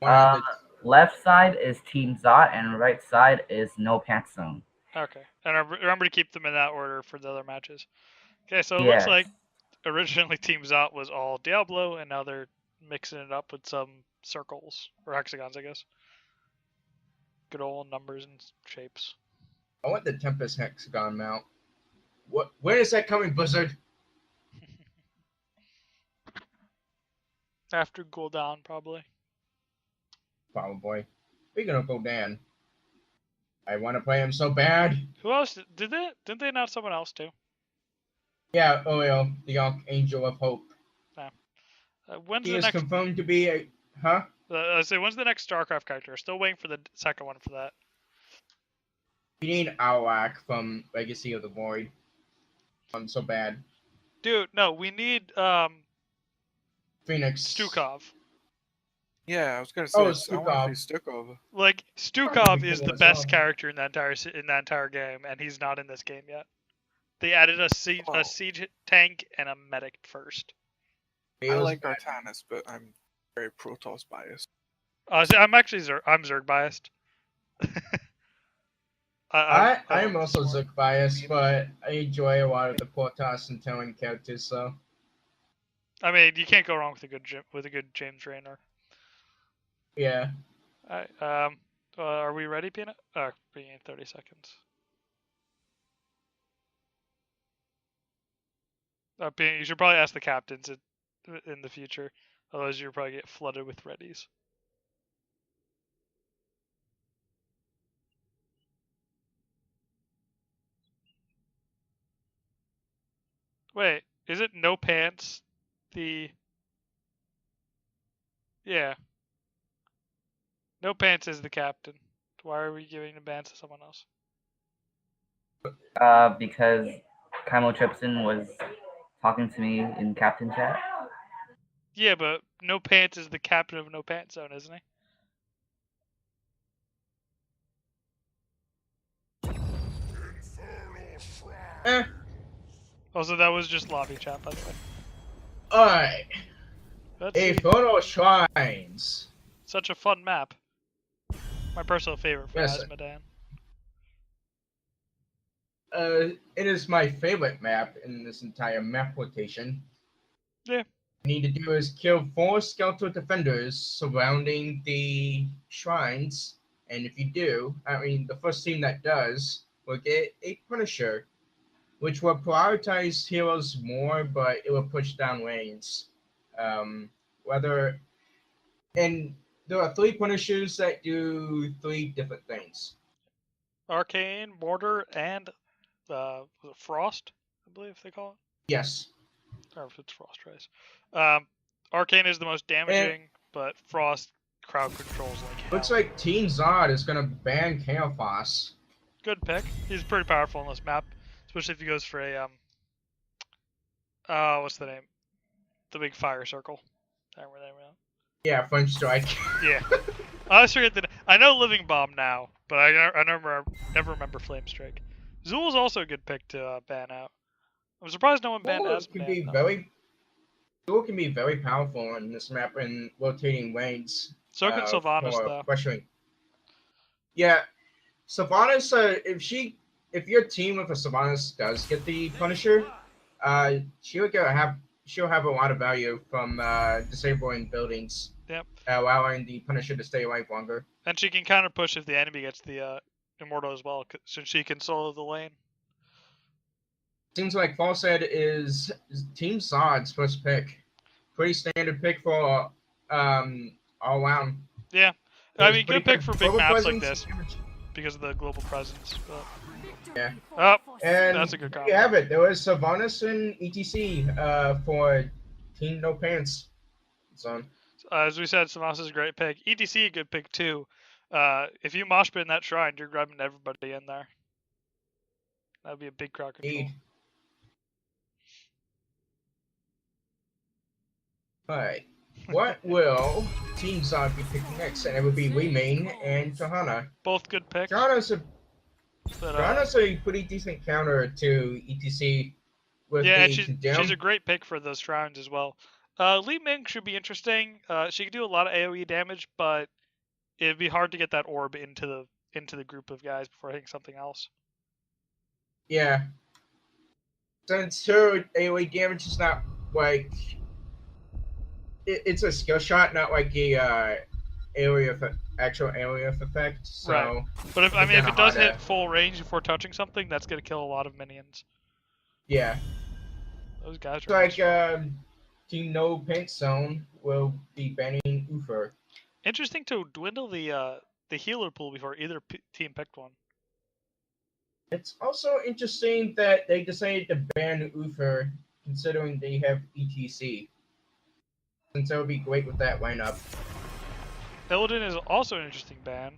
Uh, the... left side is Team ZOT, and right side is No Pants Zone. Okay, and remember to keep them in that order for the other matches. Okay, so it looks Yes. like originally Team ZOT was all Diablo, and now they're mixing it up with some circles or hexagons, I guess. Good old numbers and shapes. I want the Tempest hexagon mount. What? When is that coming, Blizzard? After Gul'dan, probably. Probably. We're gonna go down. I want to play him so bad. Who else did they? Didn't they announce someone else too? Yeah, Oil, the Archangel of Hope. When's He the is next? confirmed to be a... Huh? I say, when's the next StarCraft character? Still waiting for the second one for that. You need Arawak from Legacy of the Void. I'm so bad. Dude, no, we need Phoenix. Stukov. Yeah, I was gonna say. Oh, I want to see Stukov. Like Stukov is the best character in that entire game, and he's not in this game yet. They added a siege tank and a medic first. I like Artanis, but I'm very Protoss biased. I'm actually I'm Zerg biased. I'm also Zerg biased, but I enjoy a lot of the Protoss and Terran characters. So. I mean, you can't go wrong with a good James Raynor. Yeah. Alright, are we ready, Peanut? Being in 30 seconds. Peanut, you should probably ask the captains in the future. Otherwise, you'll probably get flooded with readies. Wait, is it No Pants? Yeah. No Pants is the captain. Why are we giving the bans to someone else? Because Kimo Tripson was talking to me in Captain Chat. Yeah, but No Pants is the captain of No Pants Zone, isn't he? Also, that was just lobby chat, by the way. Alright. Let's Photo Shrines. Such a fun map. My personal favorite for Yes, Asmodan. It is my favorite map in this entire map rotation. Yeah. What you need to do is kill 4 skeletal defenders surrounding the shrines, and if you do, I mean, the first team that does will get a Punisher, which will prioritize heroes more, but it will push down lanes. And there are 3 Punishers that do 3 different things. Arcane, Mortar, and was it Frost, I believe they call it? Yes. Or if it's Frost Rise. Arcane is the most damaging, but Frost crowd controls like hell. Looks like Team Zod is going to ban Chaos. Good pick. He's pretty powerful on this map, especially if he goes for a what's the name? The big fire circle. I remember that now. Yeah, French Strike. Yeah. I always forget that. I know Living Bomb now, but I never remember Flame Strike. Zool is also a good pick to ban out. I'm surprised no one banned Asmodan. Zool can be very powerful on this map in rotating lanes. So can Sylvanas, though. Pressuring. Yeah, Sylvanas. If your team with a Sylvanas does get the Punisher, she'll have a lot of value from disabling buildings. Yep. Allowing the Punisher to stay alive longer. And she can counter push if the enemy gets the Immortal as well, since she can solo the lane. Seems like Falsehead is Team Zod's first pick. Pretty standard pick for all around. Yeah. I mean, good pick for big maps like this because of the global presence. But... Yeah. Oh, and that's a good combo. You have it. There was Sylvanas and ETC for Team No Pants Zone. As we said, Sylvanas is a great pick. ETC a good pick too. If you mosh pit in that shrine, you're grabbing everybody in there. That would be a big crowd control. Alright. What will Team Zod be picking next? And it would be Waymain and Johanna. Both good picks. Johanna's a pretty decent counter to ETC. Yeah, and she's a great pick for those shrines as well. Li Ming should be interesting. She can do a lot of AoE damage, but it'd be hard to get that orb into the group of guys before hitting something else. Yeah. Since her AoE damage is not like it's a skill shot, not like a actual area of effect. So right. But if it does hit full range before touching something, that's gonna kill a lot of minions. Yeah. Those guys It's are like Team No Paint Zone will be banning Uther. interesting to dwindle the healer pool before either team picked one. It's also interesting that they decided to ban Uther, considering they have ETC. Since that would be great with that lineup. Illidan is also an interesting ban.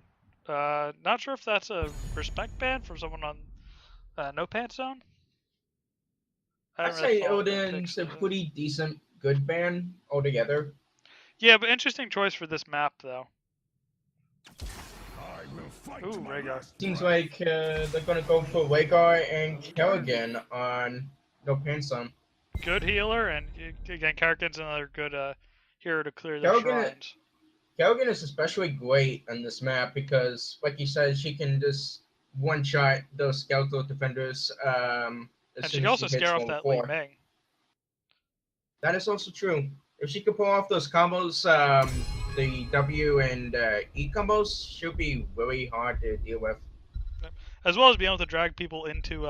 Not sure if that's a respect ban from someone on No Pants Zone. I'd say Illidan's a pretty decent good ban altogether. Yeah, but interesting choice for this map though. Ooh, Rhaegar. Seems like they're gonna go for Rhaegar and Kerrigan on No Pants Zone. Good healer, and again, Kerrigan's another good hero to clear their shrines. Kerrigan is especially great on this map because, like you said, she can just one-shot those skeletal defenders. And she can also scare off that Li Ming. That is also true. If she could pull off those combos, the W and E combos, she'll be really hard to deal with. As well as being able to drag people into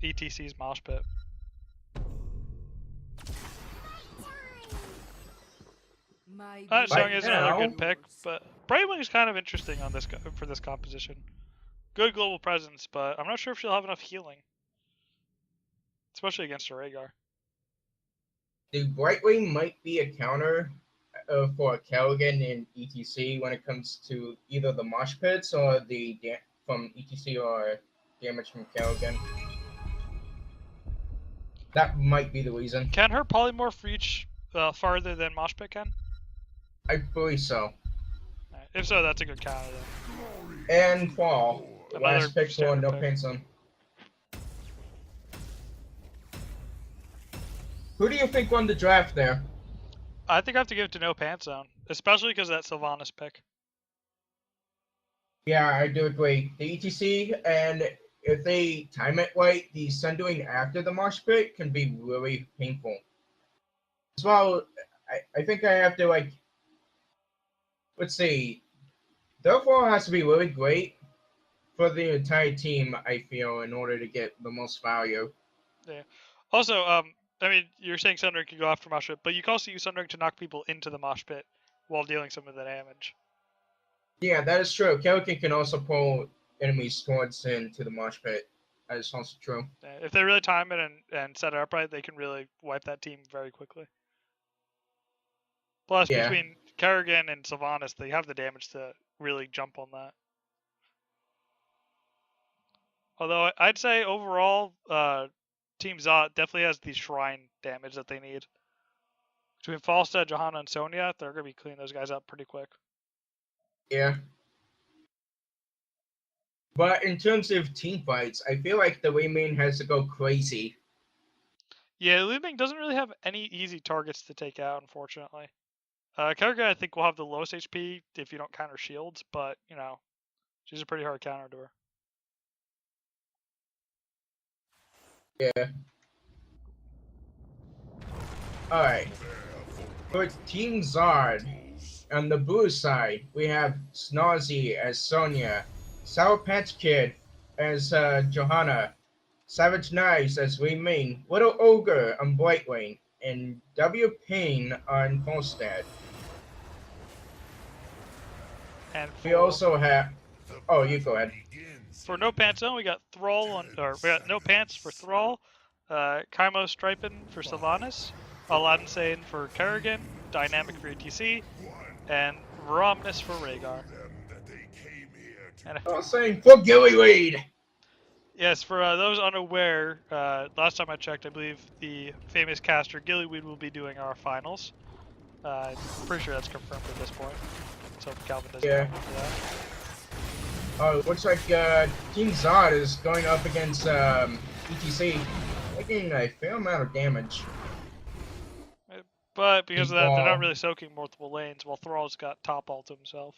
ETC's mosh pit. Song is another good pick, but Brightwing's kind of interesting on this for this composition. Good global presence, but I'm not sure if she'll have enough healing, especially against a Rhaegar. The Brightwing might be a counter for Kerrigan in ETC when it comes to either the mosh pits or the from ETC or damage from Kerrigan. That might be the reason. Can her polymorph reach farther than mosh pit can? I believe so. Right. If so, that's a good counter then. And Fall. Last pick for No Paint Zone. Who do you think won the draft there? I think I have to give it to No Pants Zone, especially because of that Sylvanas pick. Yeah, I do agree. The ETC, and if they time it right, the Sundoing after the mosh pit can be really painful. As well, I think I have to, like, let's see. Therefore, has to be really great for the entire team, I feel, in order to get the most value. Yeah. Also, I mean, you're saying Sundering can go after mosh pit, but you can also use Sundering to knock people into the mosh pit while dealing some of the damage. Yeah, that is true. Kerrigan can also pull enemies towards into the mosh pit. That is also true. If they really time it and set it up right, they can really wipe that team very quickly. Plus, between Kerrigan and Sylvanas, they have the damage to really jump on that. Although I'd say overall, Team ZOT definitely has the shrine damage that they need. Between Falstad, Johanna, and Sonya, they're going to be cleaning those guys up pretty quick. Yeah. But in terms of team fights, I feel like the Li Ming has to go crazy. Yeah, Li Ming doesn't really have any easy targets to take out, unfortunately. Kerrigan, I think, will have the lowest HP if you don't counter shields, but, you know, she's a pretty hard counter to her. Yeah. Alright. For Team Zard, on the blue side, we have Snozzy as Sonya, Sour Patch Kid as Johanna, Savage Knives as Li Ming, Little Ogre on Brightwing, and W Payne on Falstad. And we also have. Oh, you go ahead. For No Pants Zone, we got Thrall we got No Pants for Thrall, Kaimo Stripin for Sylvanas, Aladdin Sane for Kerrigan, Dynamic for ETC, and Romnus for Rhaegar. And I was saying for Gillyweed! Yes, for those unaware, last time I checked, I believe the famous caster Gillyweed will be doing our finals. I'm pretty sure that's confirmed at this point. So Calvin doesn't know for that. Oh, it looks like Team Zod is going up against ETC, taking a fair amount of damage. But because of that, they're Ball. not really soaking multiple lanes, while Thrall's got top ult himself.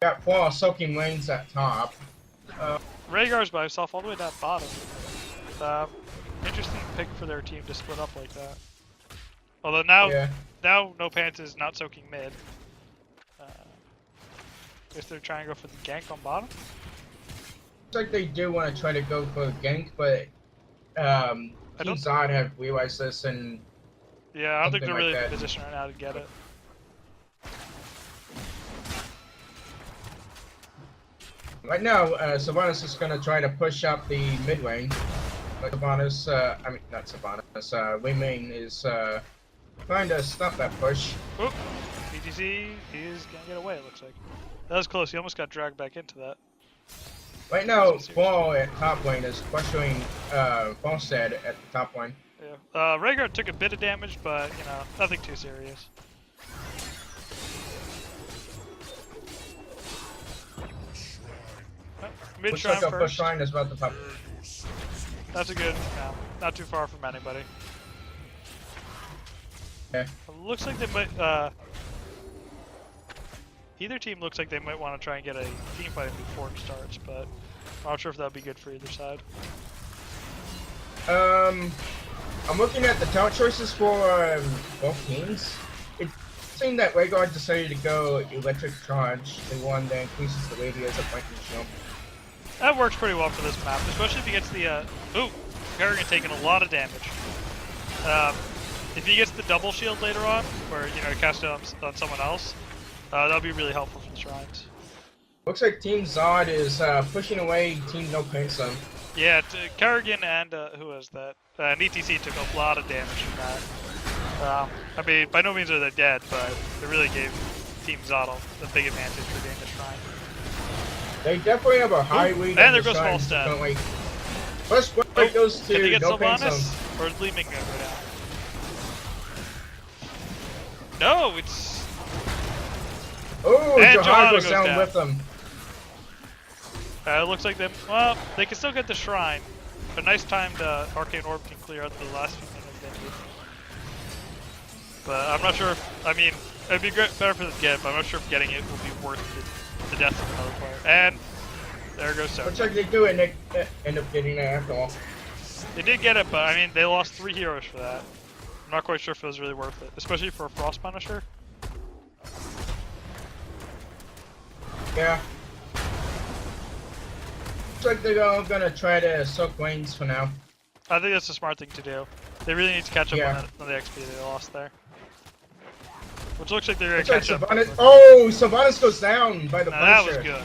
Got 4 soaking lanes at top. Rhaegar's by himself all the way down bottom. Interesting pick for their team to split up like that. Although now No Pants is not soaking mid. Guess they're trying to go for the gank on bottom. Looks like they do want to try to go for the gank, but Team ZOT have realized this and yeah, I don't think they're really like in a position right now to get it. right now, Sylvanas is going to try to push up the mid lane. But Sylvanas, I mean, not Sylvanas, Wing Main is trying to stop that push. Oop. BTC is gonna get away, it looks like. That was close, he almost got dragged back into that. Right now, Ball at top lane is pressuring Falstead at the top lane. Yeah. Rhaegar took a bit of damage, but, you know, nothing too serious. Mid Looks shrine like a first. shrine is about to pop. That's a good, not too far from anybody. Okay. It looks like they might, either team looks like they might want to try and get a team fight before it starts, but I'm not sure if that would be good for either side. I'm looking at the talent choices for both teams. It seemed that Rhaegar decided to go Electric Charge, the one that increases the radius of lightning shield. That works pretty well for this map, especially if he gets the, ooh, Kerrigan taking a lot of damage. If he gets the double shield later on, where, you know, cast it on someone else, that'll be really helpful for the shrines. Looks like Team ZOT is pushing away Team No Pain Zone. Yeah, Kerrigan and, who was that? And ETC took a lot of damage from that. I mean, by no means are they dead, but it really gave Team ZOT a big advantage for getting the shrine. They definitely have a high lead. And there goes Falstead. First point goes to Can they get No Pain Sylvanas? Zone. Or is Leeming gonna go down? No, it's... Oh, And Johanna goes goes down down. with them. It looks like them. Well, they can still get the shrine. A nice timed Arcane Orb can clear out the last few minutes they need. But I'm not sure if. I mean, it'd be great, better for them to get it, but I'm not sure if getting it will be worth the death of another player. And there goes so. Looks like they do end up getting it after all. They did get it, but I mean, they lost 3 heroes for that. I'm not quite sure if it was really worth it, especially for a Frost Punisher. Yeah. Looks like they're all gonna try to soak lanes for now. I think that's a smart thing to do. They really need to catch up Yeah. on the XP they lost there. Which looks like they're gonna Looks like catch up. Sylvanas. Oh, Sylvanas goes down by the Now, that was Punisher. good.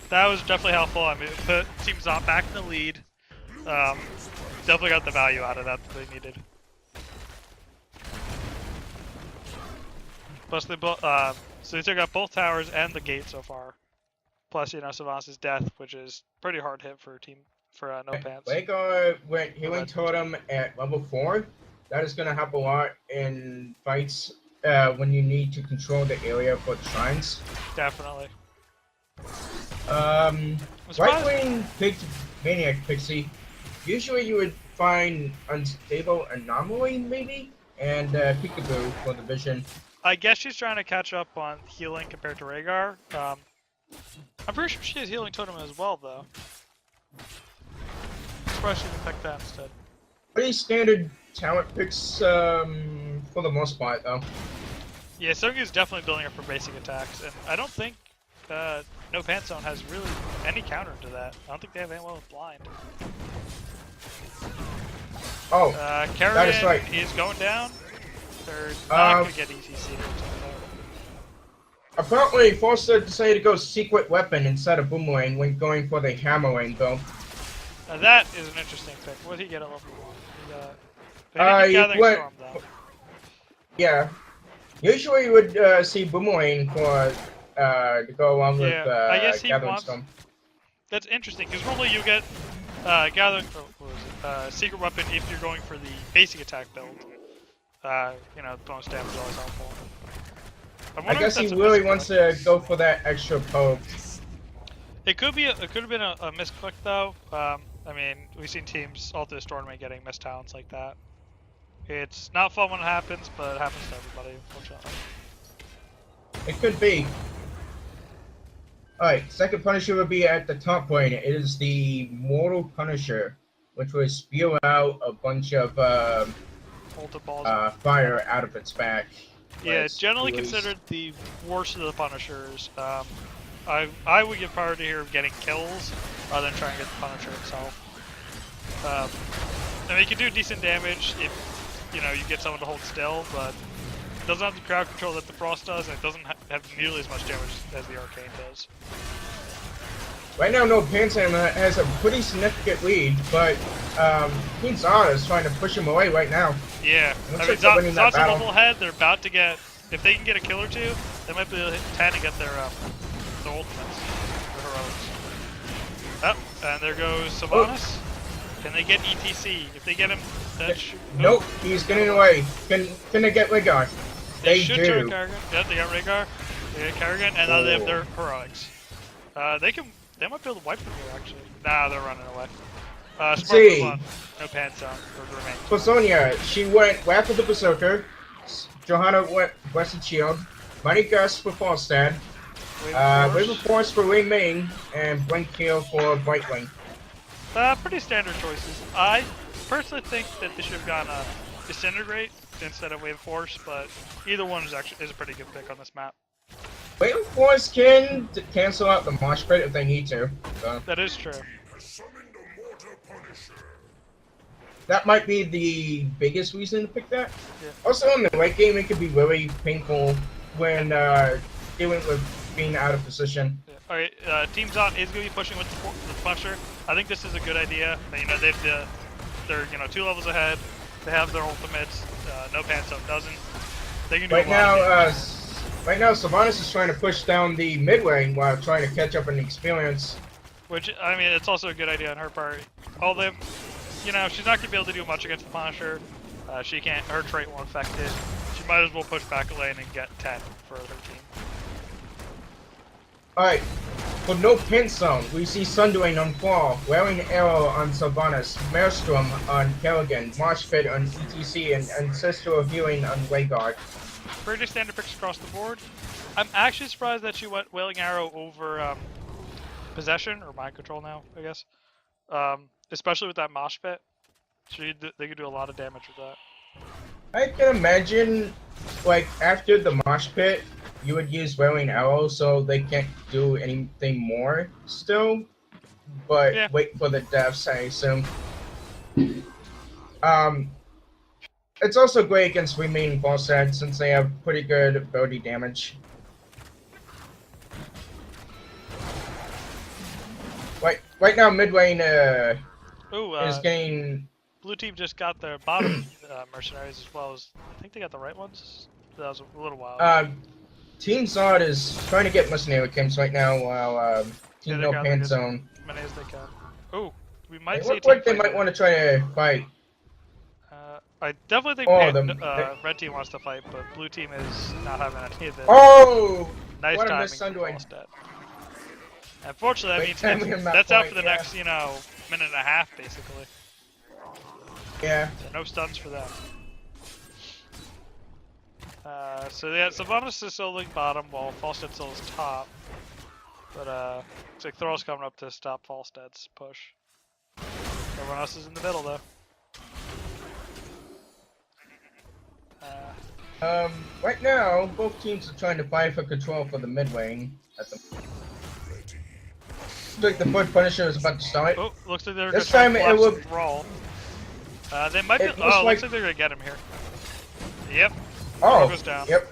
That was definitely helpful. I mean, it put Team ZOT back in the lead. Definitely got the value out of that they needed. Plus, they so they took out both towers and the gate so far. Plus, you know, Sylvanas' death, which is pretty hard hit for a team for No Pants. Rhaegar went healing totem at level 4. That is gonna help a lot in fights when you need to control the area for the shrines. Definitely. Right-wing Maniac Pixie. Usually you would find Unstable Anomaly, maybe? And Peekaboo for the vision. I guess she's trying to catch up on healing compared to Rhaegar. I'm pretty sure she has healing totem as well, though. Surprised she didn't pick that instead. Pretty standard talent picks for the most part, though. Yeah, Sogyu's definitely building up for basic attacks, and I don't think No Pants Zone has really any counter to that. I don't think they have anyone with blind. Oh, Kerrigan that is right. is going down. They're not going to get ECC here. Apparently, Foster decided to go secret weapon instead of boomerang when going for the hammerang, though. Now that is an interesting pick. What did he get at level 1? They didn't get Gathering Storm, though. Yeah. Usually you would see boomerang for to go along with I guess he Gathering wants... Storm. That's interesting, because normally you get secret weapon if you're going for the basic attack build. You know, bonus damage is always helpful. I guess he really wants to go for that extra poke. It could have been a misclick though. I mean, we've seen teams all through this tournament getting missed talents like that. It's not fun when it happens, but it happens to everybody, unfortunately. It could be. Alright, second Punisher will be at the top point. It is the Mortal Punisher, which will spew out a bunch of fire out of its back. Yeah, it's generally considered the worst of the Punishers. I would give priority here of getting kills rather than trying to get the Punisher itself. I mean, you can do decent damage if you get someone to hold still, but it doesn't have the crowd control that the Frost does, and it doesn't have nearly as much damage as the Arcane does. Right now, No Pants has a pretty significant lead, but Team ZOT is trying to push him away right now. Yeah, I mean, ZOT's a level ahead. They're about to get, if they can get a kill or two, they might be able to hit 10 and get their ultimates, their heroics. Oh, and there goes Sylvanas. Can they get ETC? If they get him, that nope, he's getting away. Can they get Rhaegar? They should turn Kerrigan. Yep, they got Rhaegar. They got Kerrigan, and now they have their heroics. They might be able to wipe them here, actually. Nah, they're running away. Smart move on. No pants on for the remaining. For Sonya, she went Wrath of the Berserker. Johanna went Blessed Shield. Mighty Gust for Falstad. Wave of Force for Wing Ming. And Blink Heal for Brightwing. Pretty standard choices. I personally think that they should have gone Disintegrate instead of Wave of Force, but either one is a pretty good pick on this map. Wave of Force can cancel out the Mosh Pit if they need to. So. That is true. That might be the biggest reason to pick that. Yeah. Also, in the late game, it could be really painful when dealing with being out of position. Yeah. Alright, Team ZOT is going to be pushing with the Punisher. I think this is a good idea. They're 2 levels ahead. They have their ultimates. No Pants Up doesn't. They can do right now, Sylvanas is trying to push down the mid lane while trying to catch up in experience. Which, I mean, it's also a good idea on her part. Although, she's not going to be able to do much against the Punisher. She can't. Her trait won't affect it. She might as well push back a lane and get 10 for her team. Alright, for No Pin Zone, we see Sundoing on Fall, Wearing Arrow on Sylvanas, Maelstrom on Kerrigan, Mosh Pit on ETC, and Ancestral Healing on Rhaegar. Pretty standard picks across the board. I'm actually surprised that she went Wailing Arrow over Possession, or Mind Control now, I guess. Especially with that Mosh Pit. They could do a lot of damage with that. I can imagine, after the Mosh Pit, you would use Wailing Arrow so they can't do anything more still. But yeah. Wait for the deaths, I assume. It's also great against remaining Falstad since they have pretty good ability damage. Right now, mid lane is getting... Blue team just got their bottom mercenaries as well as... I think they got the right ones? That was a little while. Team ZOT is trying to get mercenary camps right now while Team No Pants Zone... Many as they can. Oh, we might see... Look like they might want to try to fight. I definitely think red team wants to fight, but blue team is not having any of this. Oh! Nice what timing for Falstad. Unfortunately, that means that's out for the next, minute and a half, basically. Yeah. So no stuns for them. So yeah, Sylvanas is still looking bottom, while Falstad still is top. But looks like Thrall's coming up to stop Falstad's push. Everyone else is in the middle, though. Right now, both teams are trying to fight for control for the mid lane. Looks like the Foot Punisher is about to start. Oh, looks like they're this time it will. Thrall. They might be. Oh, looks like they're gonna get him here. Yep. Oh. Goes down. Yep.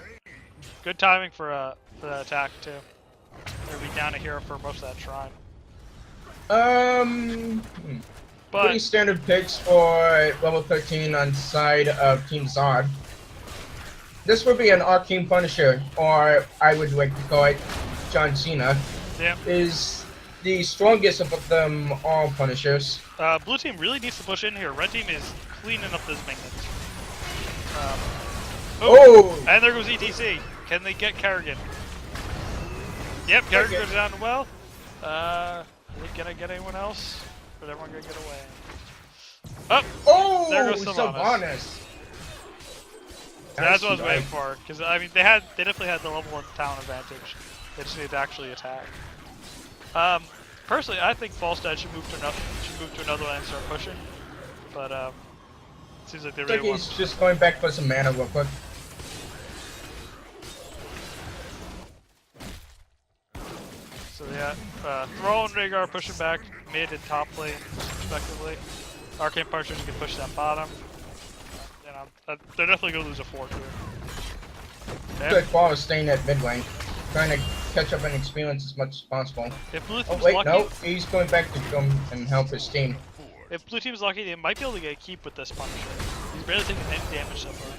Good timing for the attack too. They'll be down a hero for most of that shrine. But pretty standard picks for level 13 on side of Team ZOT. This would be an Arcane Punisher, or I would like to call it John Cena. Yeah. Is the strongest of them all Punishers. Blue team really needs to push in here. Red team is cleaning up this minions. And there goes ETC. Can they get Kerrigan? Yep, Kerrigan goes down well. Are they gonna get anyone else? but everyone gonna get away. Oh! Oh, There goes Sylvanas. Sylvanas. That's what I was Nice waiting try. for, because I mean they definitely had the level 1 talent advantage. They just need to actually attack. Personally, I think Falstad should move to another lane and start pushing, but it seems like they Looks really like want. he's just going back for some mana real quick. So yeah, Thrall and Rhaegar pushing back mid and top lane respectively. Arcane Punchers can push that bottom. You know, they're definitely gonna lose a fort here. Looks like Ball is staying at mid lane, trying to catch up on experience as much as possible. If Blue Oh Team's wait, lucky, no, he's going back to come and help his team. if Blue Team's lucky, they might be able to get a keep with this Punisher. He's barely taking any damage so far.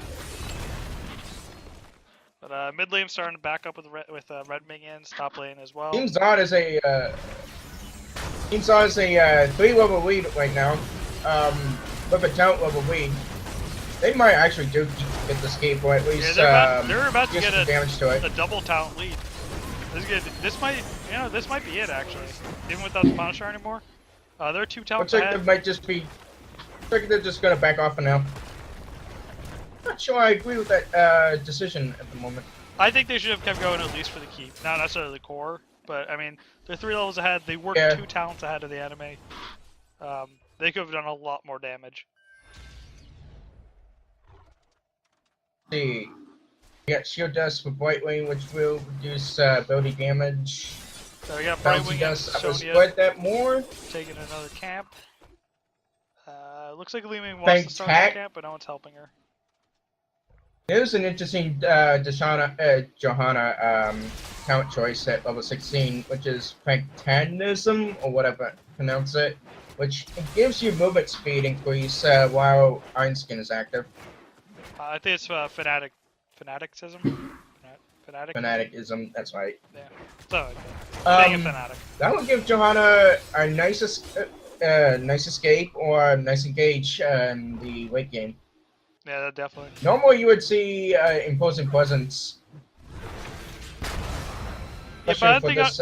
But mid lane starting to back up with red minions, top lane as well. Team ZOT is a 3-level lead right now. With a talent level lead. They might actually get this game, or at least they're about to get get some damage to it. a double talent lead. This might be it actually. Even without the Punisher anymore. They're 2 talents Looks like ahead. they might just be. Looks like they're just gonna back off for now. Not sure I agree with that decision at the moment. I think they should have kept going at least for the keep. Not necessarily the core, but I mean, they're 3 levels ahead. They were 2 talents ahead of the enemy. They could have done a lot more damage. Let's see. We got Shield Dust with Bright Wing, which will reduce ability damage. So we got Bright Bouncy Wing and Dust, I will Sonya spread that more. taking another camp. Looks like Elimination wants to start that camp, but no one's helping her. There's an interesting Johanna talent choice at level 16, which is Pragmatism, or whatever pronounce it, which gives you movement speed increase while Iron Skin is active. I think it's fanaticism. Fanaticism, that's right. Yeah. So, being a fanatic. That would give Johanna a nice escape or a nice engage in the late game. Yeah, definitely. Normally, you would see imposing presence. Yeah, but I for think this,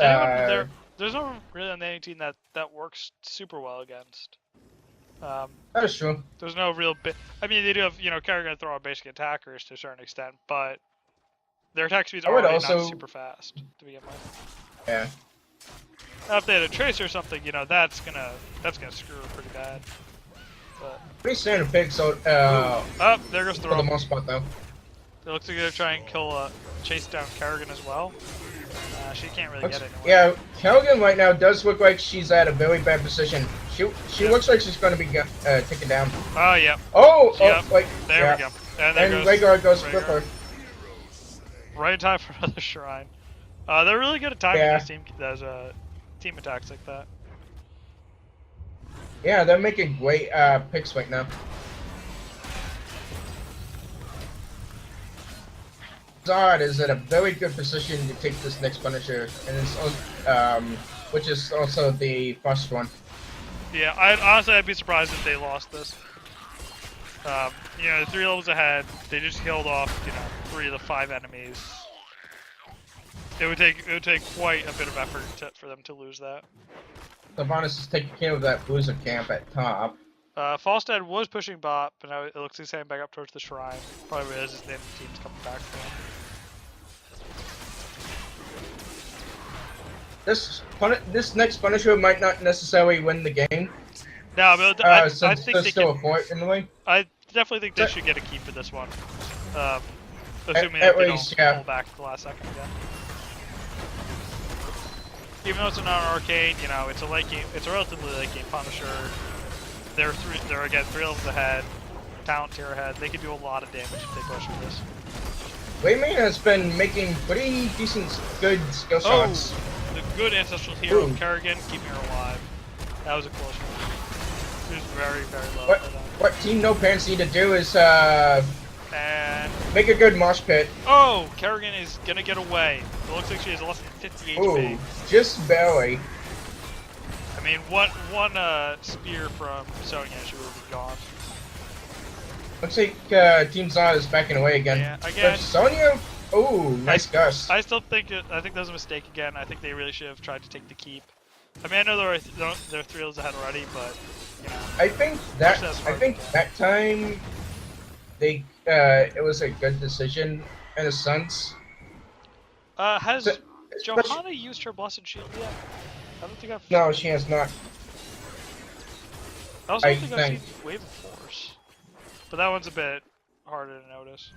there's no really on any team that works super well against. that is true. There's no real bit. I mean, they do have Kerrigan and Throw are basic attackers to a certain extent, but their attack speeds are already not super fast to begin with. Yeah. Now, if they had a trace or something, that's gonna screw her pretty bad. But Pretty standard pick, so oh, there goes for Throw. the most part though. It looks like they're trying to chase down Kerrigan as well. She can't really get anywhere. Yeah, Kerrigan right now does look like she's at a very bad position. She looks like she's going to be taken down. Oh yeah. Oh, Yep. wait. There we go. And there And goes Rhaegar goes Rhaegar. with her. Right in time for another shrine. They're really good at timing Yeah. these team attacks like that. Yeah, they're making great picks right now. Zod is in a very good position to take this next Punisher, and it's which is also the first one. Yeah, I'd be surprised if they lost this. 3 levels ahead, they just killed off 3 of the 5 enemies. It would take quite a bit of effort for them to lose that. Sylvanas is taking care of that bruiser camp at top. Falstad was pushing bot, but now it looks like he's heading back up towards the shrine. Probably realizes the enemy team's coming back for him. This next Punisher might not necessarily win the game. No, but I think there's they still can. a fort in the way. I definitely think they should get a keep for this one. Assuming At that they least, don't yeah. pull back at the last second again. Even though it's a non-arcane, it's a late game. It's a relatively late game Punisher. They're again 3 levels ahead, talent tier ahead. They can do a lot of damage if they push with this. Waymain has been making pretty good skill shots. The good ancestral hero Ooh. Kerrigan keeping her alive. That was a close one. She was very, very low. What Team No Pants need to do is And make a good mosh pit. oh, Kerrigan is gonna get away. It looks like she has less than 50 HP. Ooh, just barely. I mean, one spear from Sonya, she would be gone. Looks like Team Zod is backing away again. Yeah, again. But Sonya, ooh, nice gust. I think that was a mistake again. I think they really should have tried to take the keep. I mean, I know they're 3 levels ahead already, but you know. I think that time they it was a good decision in a sense. Has Especially- Johanna used her Blessed Shield yet? I don't think I've. No, she has not. I also don't I think I've seen Wave of Force, but that one's a bit harder to notice.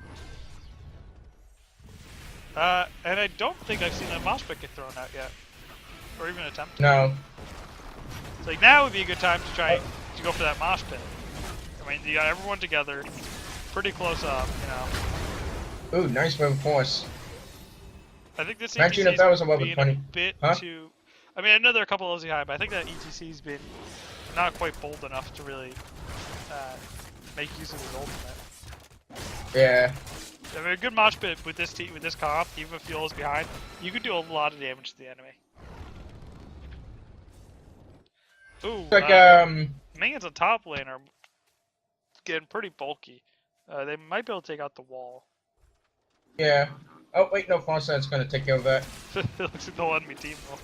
And I don't think I've seen a mosh pit get thrown out yet, or even attempted. No. It's like now would be a good time to try to go for that mosh pit. I mean, you got everyone together, pretty close up, you know. Ooh, nice Wave of Force. I think this Imagine ETC's if that was a level being 20. a bit Huh? too. I mean, I know there are a couple of LZ high, but I think that ETC's been not quite bold enough to really make use of his ultimate. Yeah. I mean, a good mosh pit with this comp, even if Fuel is behind, you could do a lot of damage to the enemy. Ooh, It's like minions on top lane are getting pretty bulky. They might be able to take out the wall. yeah. Oh wait, no, Fonset's gonna take care of that. It looks like they'll let me team though.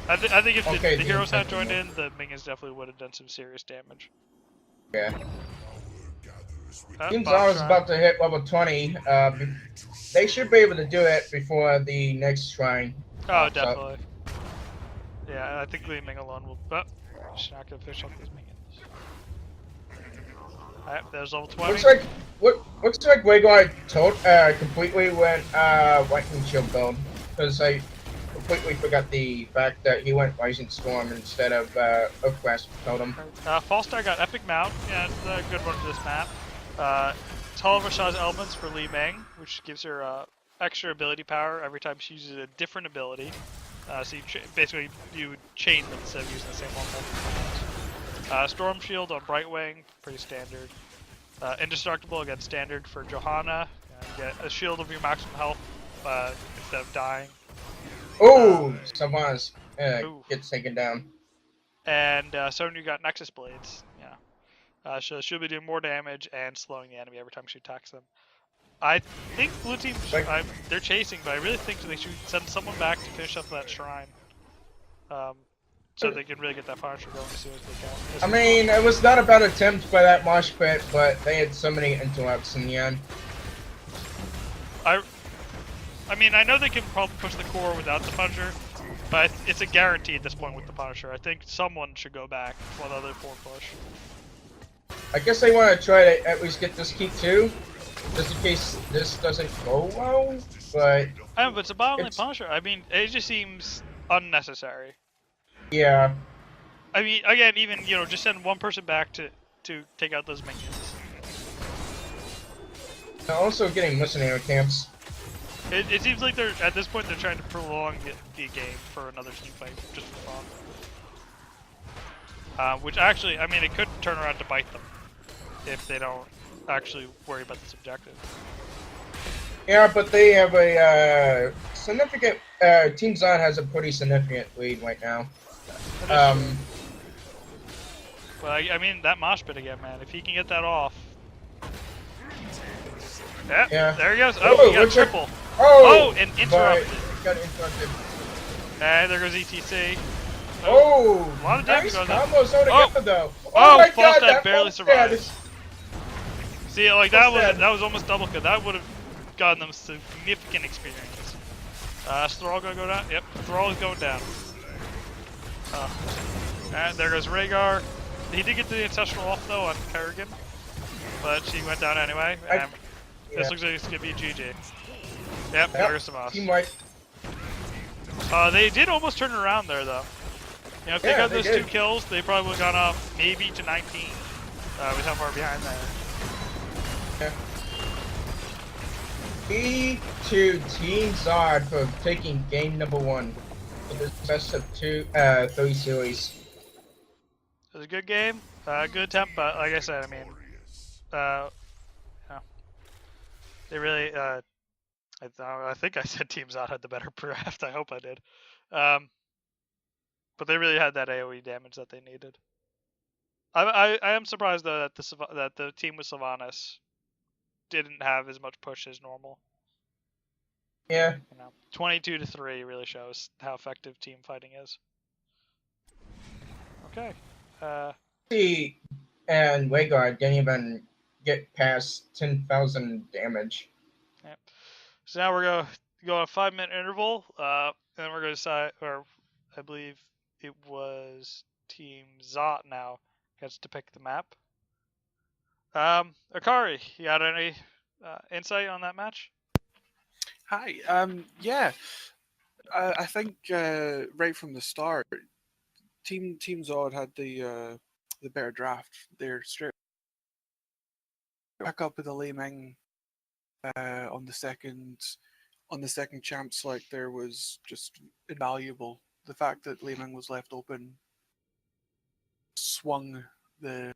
I think if Okay, the heroes had the joined in, the minions definitely would have done some serious damage. Yeah. Bomb Team ZOT is shrine. about to hit level 20. They should be able to do it before the next shrine. Oh, pops up. definitely. Yeah, I think Li Ming alone will. But she's not gonna finish off these minions. Alright, there's level 20. Looks like Rhaegar completely went Lightning Shield build, because I completely forgot the fact that he went Rising Storm instead of Oakblast Totem. Fallstar got Epic Mount. Yeah, it's a good one for this map. Tulliver Shaw's Elements for Li Ming, which gives her extra ability power every time she uses a different ability. So you basically you chain them instead of using the same one multiple times. Storm Shield on Brightwing, pretty standard. Indestructible against standard for Johanna. You get a shield of your maximum health instead of dying. Oh, Savannah's gets taken down. And so you got Nexus Blades. Yeah. So she'll be doing more damage and slowing the enemy every time she attacks them. I think blue team, they're chasing, but I really think they should send someone back to finish up that shrine. So they can really get that Punisher going as soon as they can. I mean, it was not a bad attempt by that mosh pit, but they had so many interrupts in the end. I mean, I know they can probably push the core without the Punisher, but it's a guarantee at this point with the Punisher. I think someone should go back while the other 4 push. I guess they want to try to at least get this keep too, just in case this doesn't go well, but... But it's a bottom lane Punisher. I mean, it just seems unnecessary. Yeah. I mean, again, even, you know, just send one person back to take out those minions. They're also getting mercenary camps. It seems like they're, at this point, they're trying to prolong the game for another team fight, just for fun. Which actually, I mean, it could turn around to bite them if they don't actually worry about this objective. Yeah, but they have a significant... Team ZOT has a pretty significant lead right now. Well, I mean, that mosh pit again, man. If he can get that off. Yeah. There he goes. Oh, he got triple. And interrupted. Got interrupted. And there goes ETC. Oh, a lot of damage nice on that. combos together though. Oh, my False God, that barely survived. See, like that False was almost double kill. That would have gotten them significant experience. Is Thrall gonna go down? Yep, Thrall is going down. And there goes Rhaegar. He did get the ancestral off though on Kerrigan, but she went down anyway. And this looks like it's gonna be a GG. Yep, there goes Samas. Team wipe. They did almost turn it around there though. You know, if they got those 2 kills, they probably would have gone up maybe to 19. With how far behind they are. E to Team ZOT for taking game number 1 for this best of 3 series. It was a good game, good attempt, but like I said, I mean, they really, I think I said Team ZOT had the better draft. I hope I did. But they really had that AoE damage that they needed. I am surprised though that the team with Sylvanas didn't have as much push as normal. Yeah. 22-3 really shows how effective team fighting is. Okay. See, and Waygard didn't even get past 10,000 damage. Yep. So now we're going to go on a 5-minute interval, and we're going to decide, or I believe it was Team ZOT now gets to pick the map. Akari, you got any insight on that match? Hi. Yeah. I think right from the start, Team Zod had the better draft. They're straight back up with the Lei Ming on the second champ select there was just invaluable. The fact that Lei Ming was left open swung the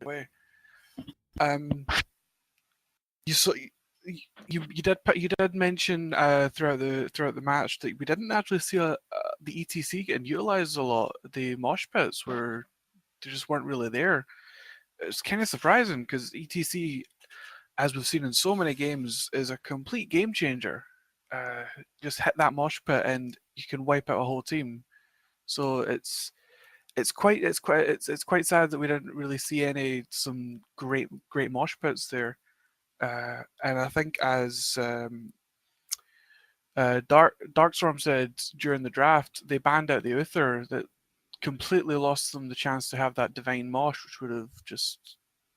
way. You saw you did mention throughout the match that we didn't actually see the ETC getting utilized a lot. The mosh pits were they just weren't really there. It's kind of surprising because ETC, as we've seen in so many games, is a complete game changer. Just hit that mosh pit and you can wipe out a whole team. So it's quite sad that we didn't really see some great mosh pits there. And I think as Darkstorm said during the draft, they banned out the Uther that completely lost them the chance to have that Divine Mosh, which would have just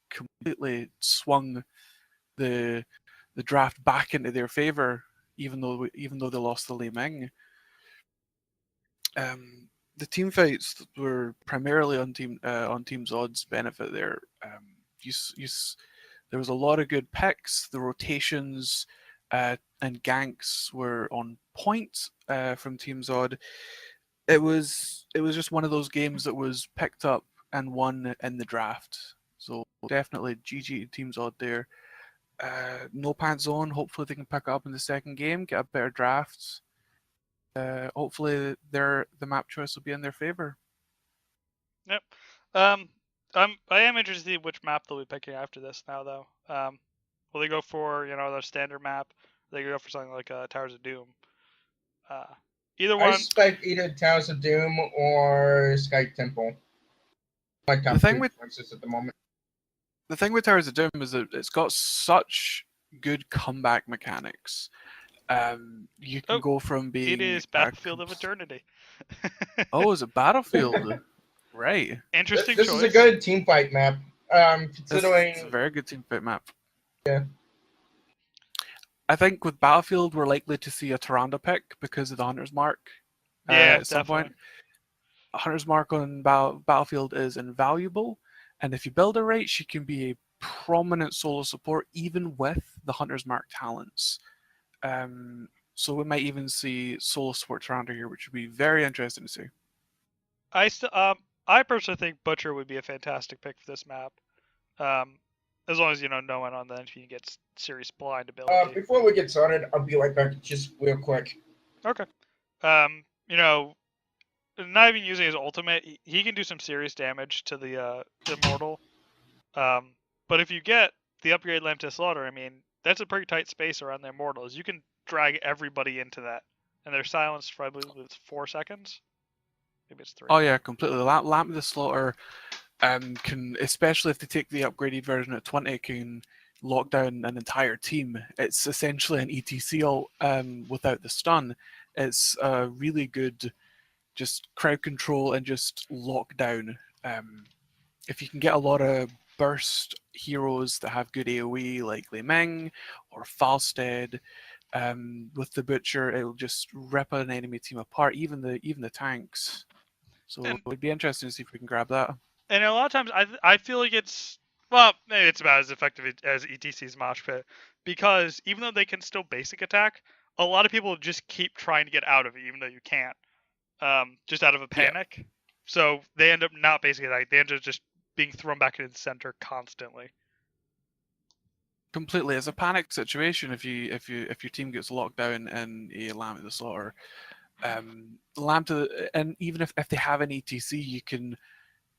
completely swung the draft back into their favor, even though they lost the Li Ming. The team fights were primarily on Team Zod's benefit there. There was a lot of good picks. The rotations and ganks were on point from Team Zod. It was just one of those games that was picked up and won in the draft. So definitely GG to Team Zod there. No pants zone. Hopefully they can pick up in the second game, get a better draft. Hopefully the map choice will be in their favor. Yep. I am interested to see which map they'll be picking after this now, though. Will they go for their standard map? Will they go for something like Towers of Doom? Either one. I expect either Towers of Doom or Sky Temple. My top two choices at the moment. The thing with Towers of Doom is that it's got such good comeback mechanics. You can go from being it is Battlefield of Eternity. Oh, is it Battlefield? Right. Interesting this choice. This is a good team fight map. Considering it's a very good team fight map. Yeah. I think with Battlefield we're likely to see a Tyrande pick because of the Hunter's Mark. At some point. A Hunter's Mark on Battlefield is invaluable, and if you build her right, she can be a prominent solo support even with the Hunter's Mark talents. So we might even see solo support Tyrande here, which would be very interesting to see. I personally think Butcher would be a fantastic pick for this map. As long as no one on the NP gets serious blind ability. Before we get started, I'll be right back just real quick. Okay. Not even using his ultimate, he can do some serious damage to the Immortal. But if you get the upgrade Lamp to Slaughter, I mean, that's a pretty tight space around the Immortals. You can drag everybody into that. And they're silenced for, I believe, 4 seconds. Maybe it's 3. Oh yeah, completely. Lamp of the Slaughter can, especially if they take the upgraded version at 20, can lock down an entire team. It's essentially an ETC ult without the stun. It's a really good just crowd control and just lockdown. If you can get a lot of burst heroes that have good AoE like Li Ming or Falstead, with the Butcher, it'll just rip an enemy team apart, even the tanks. So it would be interesting to see if we can grab that. And a lot of times, I feel like maybe it's about as effective as ETC's Mosh Pit, because even though they can still basic attack, a lot of people just keep trying to get out of it, even though you can't, just out of a panic. Yeah. So they end up not basic attack; they end up just being thrown back into the center constantly. Completely, it's a panic situation if your team gets locked down in a Lamp of the Slaughter. And even if they have an ETC, you can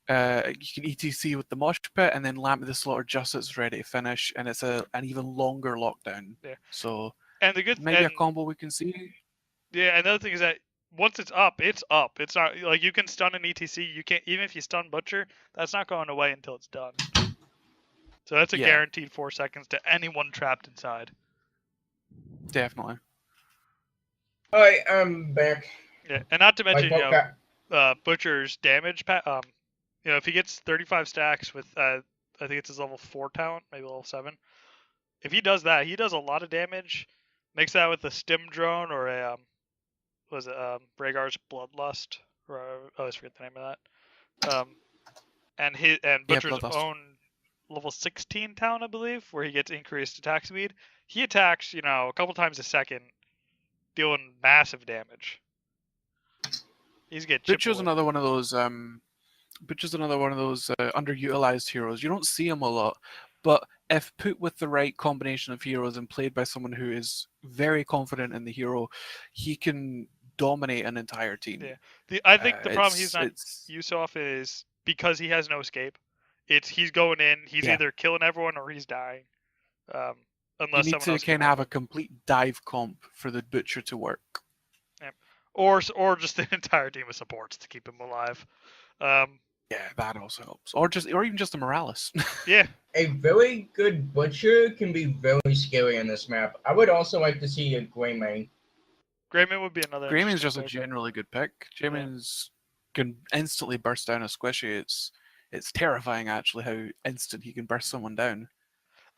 ETC with the Mosh Pit and then Lamp of the Slaughter just as ready to finish, and it's an even longer lockdown. Yeah. So And the good Maybe a and, combo we can see. yeah, another thing is that once it's up, it's up. It's not like you can stun an ETC. You can't even if you stun Butcher, that's not going away until it's done. So that's a Yeah. guaranteed 4 seconds to anyone trapped inside. Definitely. All right, I'm back. Yeah, and not to My mention, fault, Cat. Butcher's damage. If he gets 35 stacks with, I think it's his level 4 talent, maybe level 7. If he does that, he does a lot of damage. Mix that with a stim drone or a Rhaegar's Bloodlust, or I always forget the name of that. And Yeah, Butcher's Bloodlust. own level 16 talent, I believe, where he gets increased attack speed. He attacks, a couple times a second, dealing massive damage. He's get chipped Butcher's away. another one of those. Butcher's another one of those underutilized heroes. You don't see him a lot, but if put with the right combination of heroes and played by someone who is very confident in the hero, he can dominate an entire team. Yeah. I think the problem he's not used so often is because he has no escape. He's going in, he's either killing everyone or he's dying. Unless you need to kind of have a complete dive comp for the Butcher to work. Yeah. Or just the entire team of supports to keep him alive. Yeah, that also helps. Or even just a Morales. Yeah. A very good Butcher can be very scary in this map. I would also like to see a Greymane. Greymane would be another. Greymane's just a generally good pick. Greymane's can instantly burst down a squishy. It's terrifying actually how instant he can burst someone down.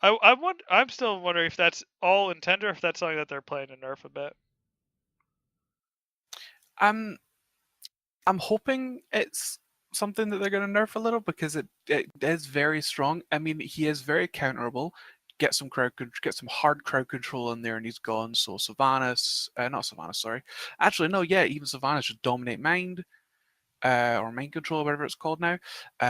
I'm still wondering if that's all intended or if that's something that they're playing to nerf a bit. I'm hoping it's something that they're going to nerf a little because it is very strong. I mean, he is very counterable. Get some hard crowd control in there, and he's gone. So Sylvanas, not Sylvanas, sorry. Actually, no, yeah, even Sylvanas should dominate mind, or mind control, whatever it's called now.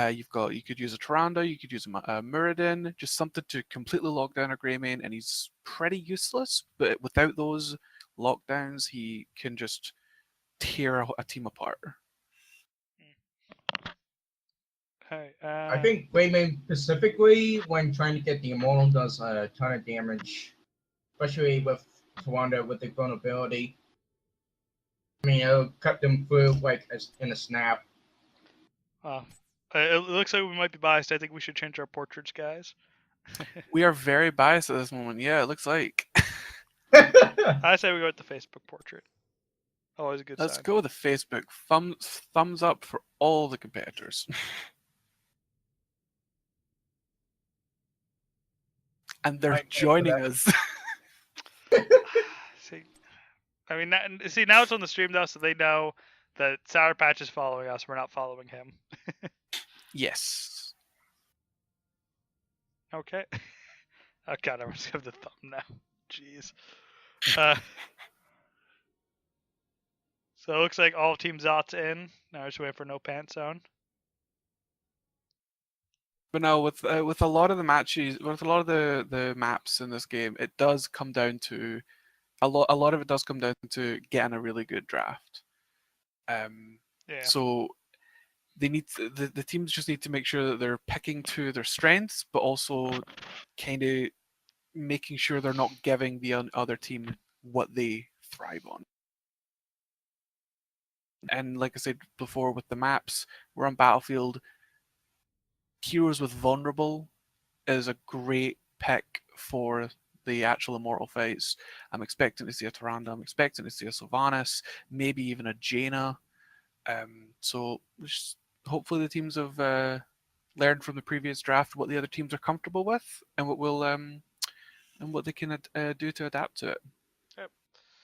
You could use a Tyrande, you could use a Muradin, just something to completely lock down a Greymane, and he's pretty useless. But without those lockdowns, he can just tear a team apart. Hey, I think Greymane specifically, when trying to get the Immortal, does a ton of damage, especially with Tawanda with the vulnerability. I mean, it'll cut them through like in a snap. It looks like we might be biased. I think we should change our portraits, guys. We are very biased at this moment. Yeah, it looks like. I say we go with the Facebook portrait. Always a good Let's sign. go with the Facebook. Thumbs up for all the competitors. And they're joining us. See, I mean, now it's on the stream though, so they know that Sour Patch is following us. We're not following him. Yes. Okay. Oh god, I'm just gonna have the thumb now. Jeez. So it looks like all Team ZOT's in. Now we're just waiting for no pants zone. But no, with a lot of the matches, with a lot of the maps in this game, it does come down to a lot of it does come down to getting a really good draft. So they need the teams just need to make sure that they're picking to their strengths, but also kind of making sure they're not giving the other team what they thrive on. And like I said before, with the maps, we're on Battlefield. Heroes with Vulnerable is a great pick for the actual Immortal fights. I'm expecting to see a Tyrande, I'm expecting to see a Sylvanas, maybe even a Jaina. So hopefully the teams have learned from the previous draft what the other teams are comfortable with and what they can do to adapt to it. Yep.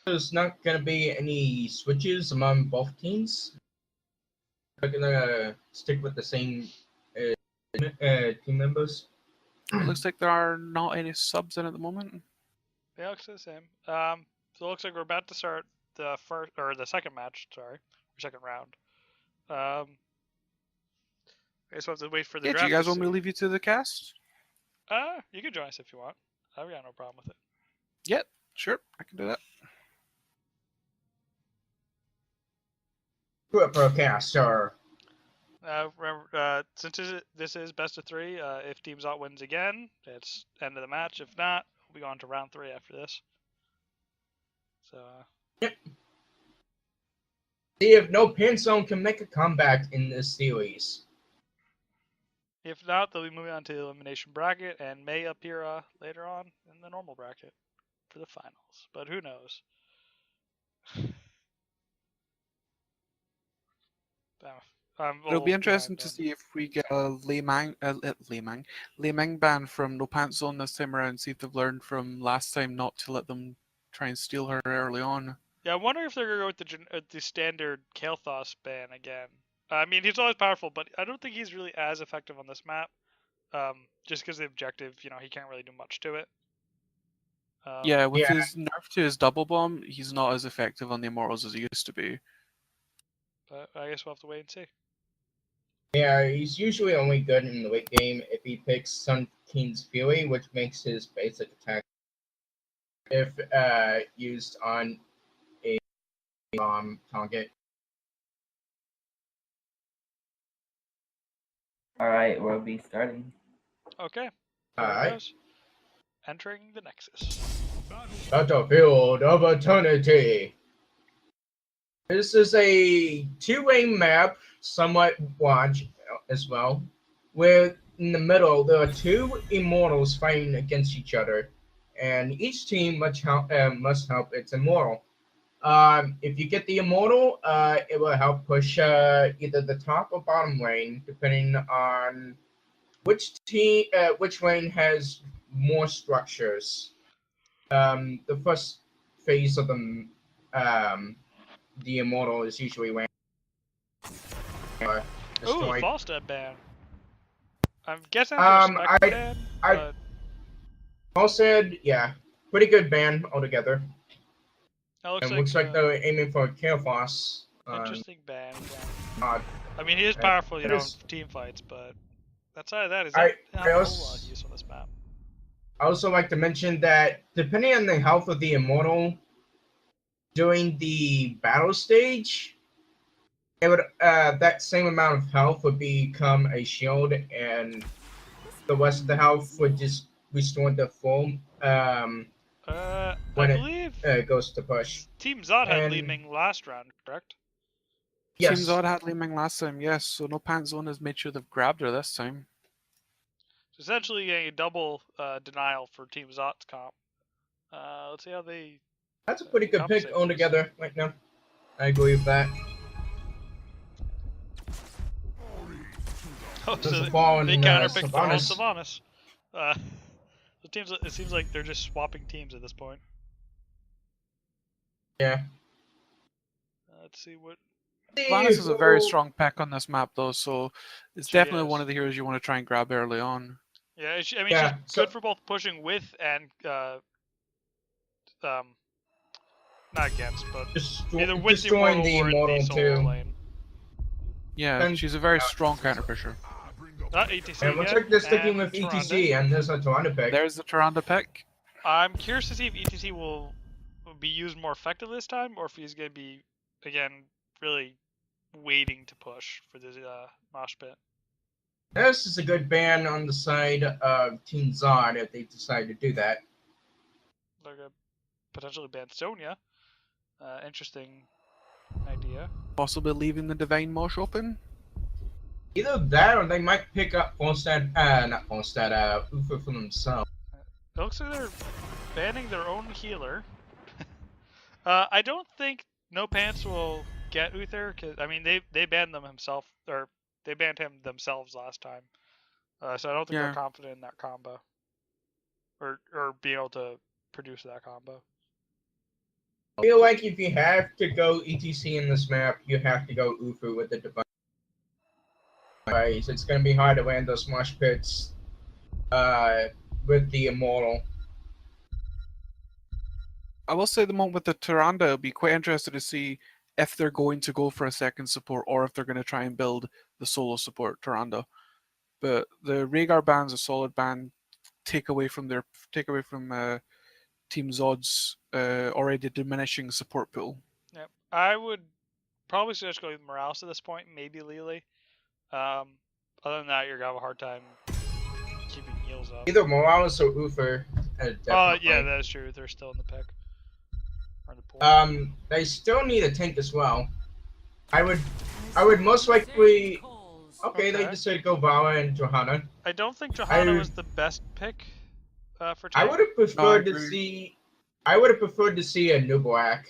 There's not gonna be any switches among both teams. They're gonna stick with the same team members. It looks like there are not any subs in at the moment. Yeah, looks the same. So it looks like we're about to start the second match. Sorry, or second round. I guess we'll have to wait for the draft. Do you guys want me to leave you to the cast? You can join us if you want. I've got no problem with it. Yeah, sure, I can do that. Broadcaster. Remember, since this is best of 3, if Team ZOT wins again, it's end of the match. If not, we'll be on to round 3 after this. So See if No Pin Zone can make a comeback in this series. if not, they'll be moving on to the elimination bracket and may appear later on in the normal bracket for the finals. But who knows? It'll be interesting to see if we get a Lemang ban from No Pants Zone this time around. See if they've learned from last time not to let them try and steal her early on. Yeah, I wonder if they're gonna go with the standard Kael'thas ban again. I mean, he's always powerful, but I don't think he's really as effective on this map. Just because the objective, he can't really do much to it. Yeah, with his nerf to his double bomb, he's not as effective on the Immortals as he used to be. But I guess we'll have to wait and see. Yeah, he's usually only good in the late game if he picks Sun King's Fury, which makes his basic attack if used on a bomb target. Alright, we'll be starting. Okay. Alright. Entering the Nexus. Battlefield of Eternity. This is a two-lane map, somewhat large as well, where in the middle there are two immortals fighting against each other, and each team must help its immortal. If you get the immortal, it will help push either the top or bottom lane, depending on which lane has more structures. The first phase of the immortal is usually when Ooh, Falstad ban. I'm guessing it's a respect ban, but... Falstad, yeah, pretty good ban altogether. Looks like they're aiming for Kael'thas. Interesting ban. I mean, he is powerful, in team fights, but outside of that, not a whole lot of use on this map. I also like to mention that depending on the health of the immortal during the battle stage, it would that same amount of health would become a shield, and the rest of the health would just restore the full. I believe it goes to push. Team ZOT had Li Ming last round, correct? Yes. Team ZOT had Li Ming last time, yes. So No Pants Zone has made sure they've grabbed her this time. So essentially a double denial for Team ZOT's comp. Let's see how they... That's a pretty good pick altogether right now. I agree with that. Oh, so they counterpicked Sylvanas. It seems like they're just swapping teams at this point. Yeah. Let's see what... Sylvanas is a very strong pick on this map, though, so it's definitely one of the heroes you want to try and grab early on. Yeah, she's good for both pushing with and not against, but either with the immortal or in the solo lane. Yeah, she's a very strong counter pusher. ETC and looks like they're sticking with ETC, and there's a Tyrande pick. There's the Tyrande pick. I'm curious to see if ETC will be used more effectively this time, or if he's going to be, again, really waiting to push for the mosh pit. This is a good ban on the side of Team ZOT if they decide to do that. They're going to potentially ban Sonya. Interesting idea. Possibly leaving the Divine Mosh open? Either that, or they might pick up Ufer for themselves. It looks like they're banning their own healer. I don't think No Pants will get Uther, because I mean they banned them himself, or they banned him themselves last time. So I don't think they're confident in that combo, or be able to produce that combo. I feel like if you have to go ETC in this map, you have to go Ufu with the Divine. It's going to be hard to land those mosh pits with the Immortal. I will say the moment with the Tyrande, I'll be quite interested to see if they're going to go for a second support or if they're going to try and build the solo support Tyrande. But the Rhaegar ban's a solid ban. Take away from Team Zod's already diminishing support pool. Yep, I would probably suggest going with Morales at this point, maybe Lily. Other than that, you're gonna have a hard time keeping heals up. Either Morales or Uther. Oh yeah, that's true. They're still in the pick. in the pool. They still need a tank as well. I would most likely. Okay, they Okay. decided to go Vala and Johanna. I don't think Johanna was the best pick for I tank. would have preferred to agree. see. I would have preferred to see a Nublak.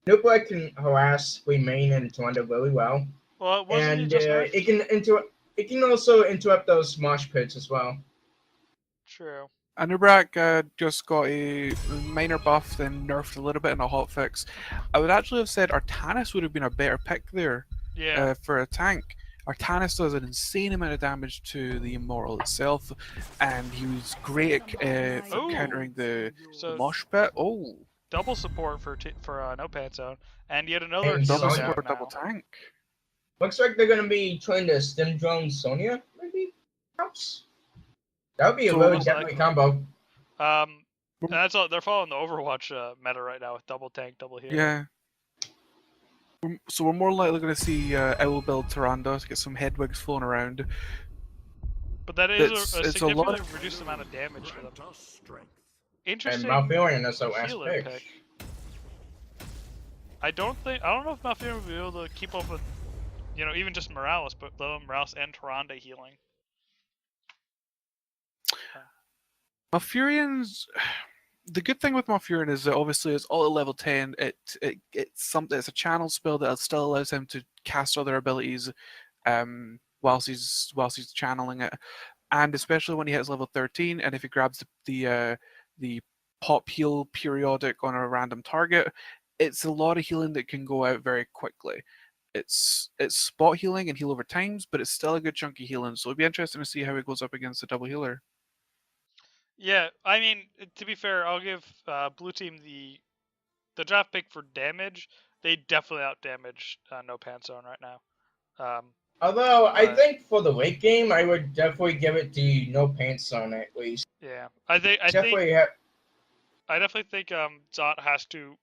Nublak can harass Remain and Toronto really well, Well, wasn't he and just nerfed? it can also interrupt those mosh pits as well. True. Anubrak just got a minor buff, then nerfed a little bit in a hotfix. I would actually have said Artanis would have been a better pick there Yeah. for a tank. Artanis does an insane amount of damage to the Immortal itself, and he was great for Ooh. countering the So mosh pit. Oh, double support for No Pants Zone, and yet another And healer double Sonya. down support, now. double tank. Looks like they're gonna be trying to stem drone Sonya, maybe. Perhaps. That would be a So really most deadly likely. combo. And that's all. They're following the Overwatch meta right now with double tank, double healer. Yeah. So we're more likely going to see Owl build Tyrande to get some headwigs flown around. But that is It's a a significantly lot- reduced amount of damage for them. And Interesting Malfurion is the last healer pick. pick. I don't know if Malfurion will be able to keep up with, even just Morales, but let alone Morales and Tyrande healing. Malfurion's the good thing with Malfurion is that obviously it's all at level 10. It's a channel spell that still allows him to cast other abilities whilst he's channeling it, and especially when he hits level 13, and if he grabs the pop heal periodic on a random target, it's a lot of healing that can go out very quickly. It's spot healing and heal over times, but it's still a good chunky healing. So it'd be interesting to see how it goes up against the double healer. Yeah, I mean, to be fair, I'll give Blue Team the draft pick for damage. They definitely out damage No Pants Zone right now. Although I think for the late game, I would definitely give it to No Pants Zone at least. Yeah, I definitely think ZOT has to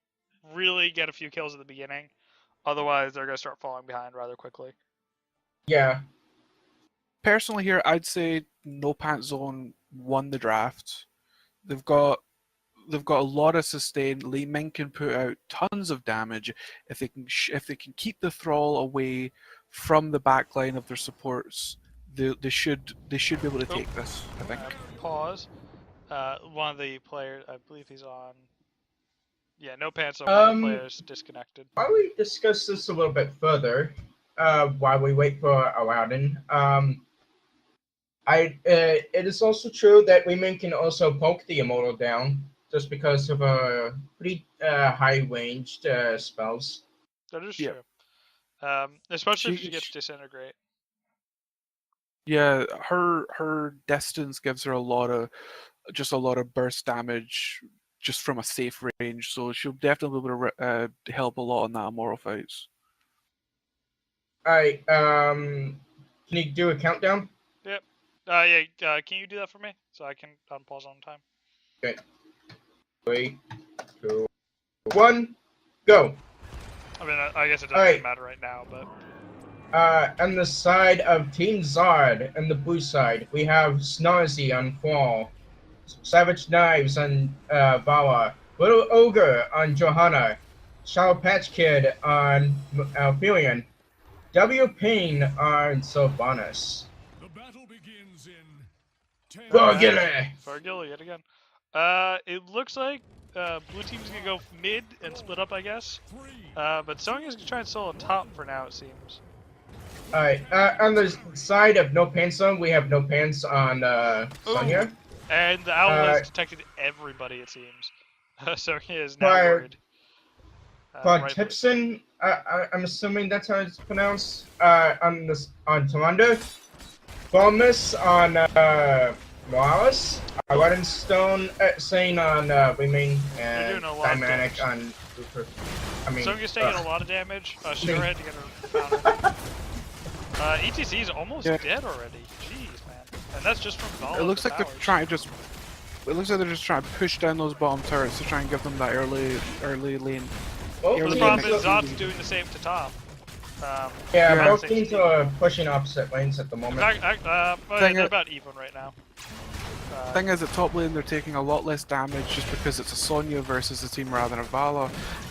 really get a few kills at the beginning, otherwise they're gonna start falling behind rather quickly. Yeah. Personally, here I'd say No Pants Zone won the draft. They've got a lot of sustain. Li Ming can put out tons of damage if they can keep the thrall away from the backline of their supports. They should be able to take this, I think. Pause. One of the players, I believe he's on. Yeah, No Pants Zone. One of the players disconnected. Why don't we discuss this a little bit further while we wait for Aladdin? It is also true that Remain can also poke the Immortal down just because of pretty high-ranged spells. That is Yeah. true. Especially if She- she gets Disintegrate. Yeah, her distance gives her a lot of burst damage just from a safe range, so she'll definitely be able to help a lot on that Immortal fights. Alright, can you do a countdown? Yep. Can you do that for me so I can pause on time? Okay. 3, 2, 1, go! I mean, I guess it doesn't Alright. matter right now, but On the side of Team Zard, and the blue side, we have Snarzy on Fall, Savage Knives on Vala, Little Ogre on Johanna, Shadow Patch Kid on Alphelion, W Payne on Sylvanas. The battle begins in 10 Fargil yet again. It looks like Blue Team's gonna go mid and split up, I guess. But Sonya's gonna try and solo top for now, it seems. Alright, on the side of No Pants Zone, we have No Pants on Sonya. And the owl has detected everybody, it seems. Sonya is now Fire- worried. But Right- Tipson, I'm assuming that's how it's pronounced, on Tyrande. Bomus on Morales. Aladdin Stone, Sane on Remain, They're and doing a lot of Dynamic damage. on Luther. I mean, Sonya's taking a lot of damage. She had to get her counter. ETC is almost dead already. Jeez, man. And that's just from Vala. It looks like they're trying to push down those bottom turrets to try and give them that early lane. both The Early problem teams, is Zot's doing the same to top. yeah, both same teams speed. are pushing opposite lanes at the In moment. fact, Thing they're is- about even right now. Thing is, at top lane they're taking a lot less damage just because it's a Sonya versus the team rather than a Vala,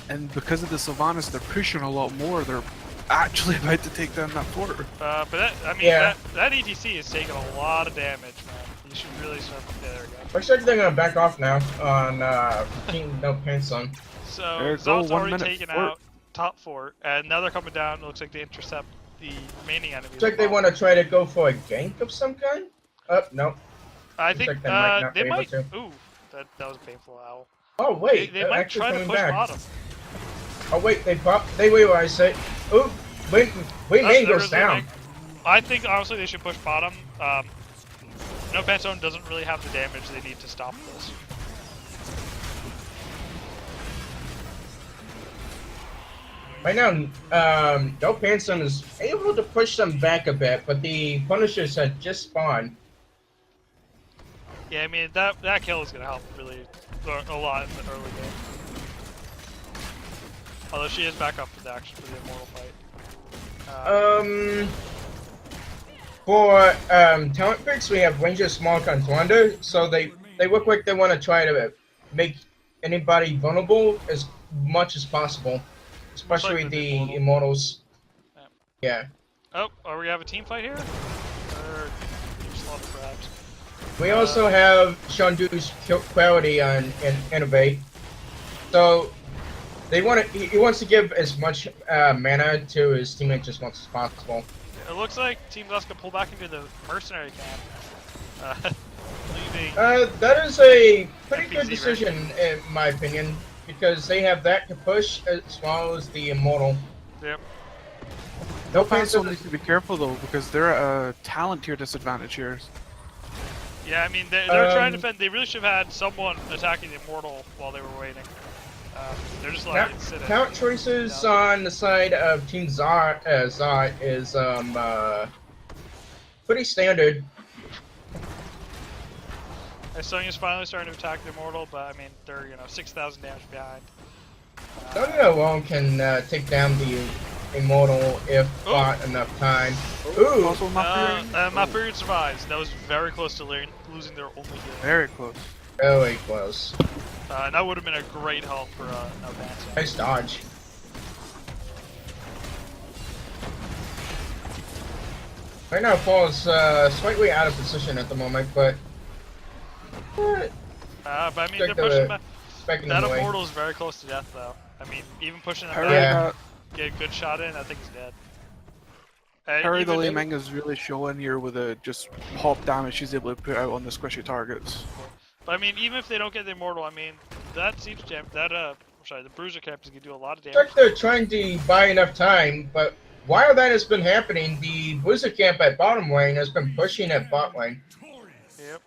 and because of the Sylvanas they're pushing a lot more. They're actually about to take down that fort. But that, I mean, Yeah. that ETC is taking a lot of damage, man. You should really start. Yeah, there we go. Looks like they're gonna back off now on Team No Pants on. So There you go, Zot's 1 already minute taken fort. out top fort, and now they're coming down. It looks like they intercept the remaining enemies. Looks like they want to try to go for a gank of some kind. Oh no. I looks think like they might not they be able might. to. Ooh, that was a painful owl. Oh wait, They they're might actually try to coming push back. bottom. Oh wait, they realize it. Ooh, wait, main There goes is down. I think honestly they should push bottom. No Pants Zone doesn't really have the damage they need to stop this. Right now, No Pants on is able to push them back a bit, but the Punishers had just spawned. Yeah, I mean that kill is gonna help really a lot in the early game. Although she is back up for the action for the Immortal fight. For talent picks, we have Ranger, Small, Wonder, so they look like they want to try to make anybody vulnerable as much as possible, especially with the Immortal. Immortals. Yeah. Oh, are we have a team fight here? Or just a lot of grabs? We also have Shandu's quality on Innovate, so they want to. He wants to give as much mana to his teammates as much as possible. It looks like Team Dusk pull back into the mercenary camp, leaving. That is a pretty NPC good decision in my opinion, because they have that to push as well as the Immortal. Yep. No Pants Pants needs to be careful though because they're at a talent tier disadvantage here. Yeah, I mean they're trying to defend. They really should have had someone attacking the Immortal while they were waiting. They're just letting it sit. Count choices on the side of Team ZOT is pretty standard. Sonya's finally starting to attack the Immortal, but I mean they're 6,000 damage behind. Sonya alone can take down the Immortal if bought enough time. Ooh! Also, Mafuri survives. That was very close to losing their only heal. very close. Really close. That would have been a great help for No Pants Zone. Nice dodge. Right now, Paul is slightly out of position at the moment, but But I mean, Check they're pushing back. expecting That him away. Immortal is very close to death, though. I mean, even pushing him Harry, back, Yeah. get a good shot in, I think he's dead. Harry the Even- Laming is really showing here with a just pop damage she's able to put out on the squishy targets. But I mean, even if they don't get the Immortal, I mean, that siege camp, the Bruiser camp is gonna do a lot of Looks damage. like they're trying to buy enough time, but while that has been happening, the Blizzard camp at bottom lane has been pushing at bot lane. Yep.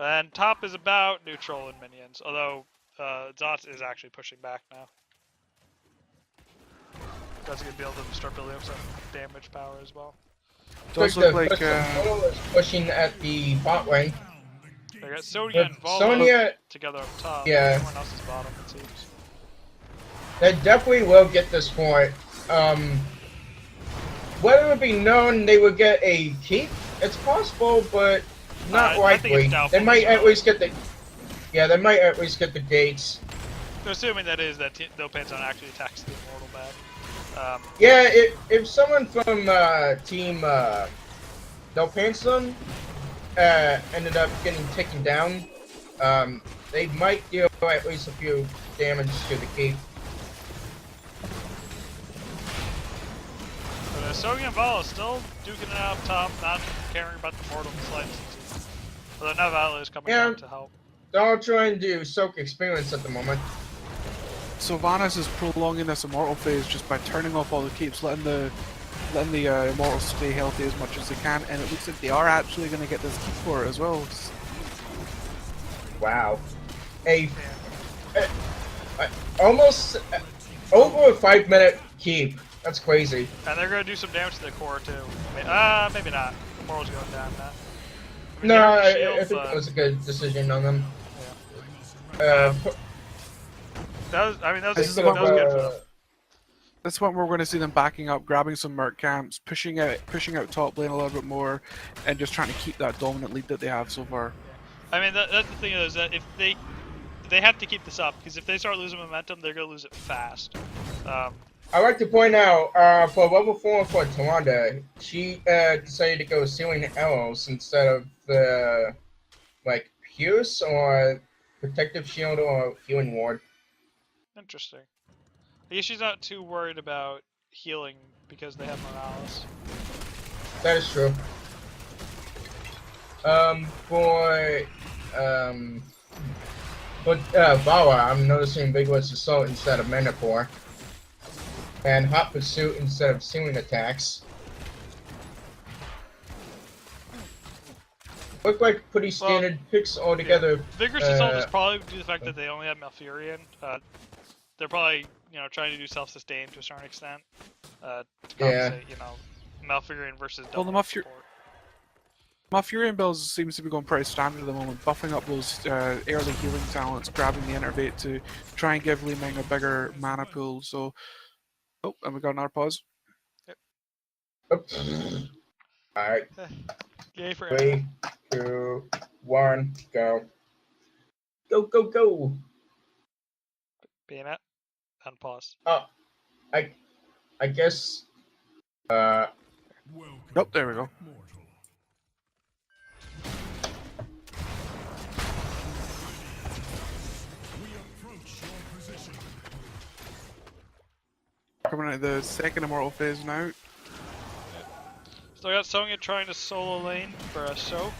And top is about neutral in minions, although ZOT is actually pushing back now. That's gonna be able to start building up some damage power as well. It does look like Immortal is pushing at the bot lane. They got Sonya and Vala Sonya, together up top. Yeah. Everyone else is bottom, it seems. they definitely will get this point. Whether it be known they would get a keep, it's possible, but not I think it's likely. doubtful They might as at well. least get the. Yeah, they might at least get the gates. Assuming that No Pants Zone actually attacks the Immortal back. Yeah, if someone from team No Pants On ended up getting taken down, they might deal at least a few damage to the keep. But Sonya and Vala still duking it out up top, not caring about the Immortal in the slightest. Although now Vala is coming Yeah. down to help. They're all trying to soak experience at the moment. Sylvanas is prolonging this immortal phase just by turning off all the keeps, letting the immortals stay healthy as much as they can, and it looks like they are actually going to get this keep for it as well. Wow. Almost over a 5-minute keep. That's crazy. And they're going to do some damage to the core too. Maybe not. The Immortal's going down now. I mean, No, they have I shield, think but- that was a good decision on them. That was This is good what for them. This one we're going to see them backing up, grabbing some merc camps, pushing out top lane a little bit more, and just trying to keep that dominant lead that they have so far. I mean, that's the thing is that if they have to keep this up, because if they start losing momentum, they're gonna lose it fast. I'd like to point out, for level 4 for Tawanda, she decided to go Sealing Arrows instead of like Pierce or Protective Shield or Healing Ward. Interesting. I guess she's not too worried about healing because they have Morales. That is true. For Vala, I'm noticing Vigorous Assault instead of Mana Core. And Hot Pursuit instead of Sealing Attacks. Look like pretty standard picks altogether. Yeah. Vigorous Assault is probably due to the fact that they only have Malfurion. They're probably, trying to do self-sustain to a certain extent. To compensate, Malfurion versus Well, double the support. Malfurion builds seems to be going pretty standard at the moment, buffing up those early healing talents, grabbing the Innervate to try and give Li Ming a bigger mana pool. So, oh, and we got another pause. Alright. Yay for 3, 2, 1, go. Go, go, go! Bayonet. Unpause. Oh, I guess. Welcome, Oh, there we go. mortal. We approach your position. Coming out the second Immortal phase now. So I got Sonya trying to solo lane for a soak.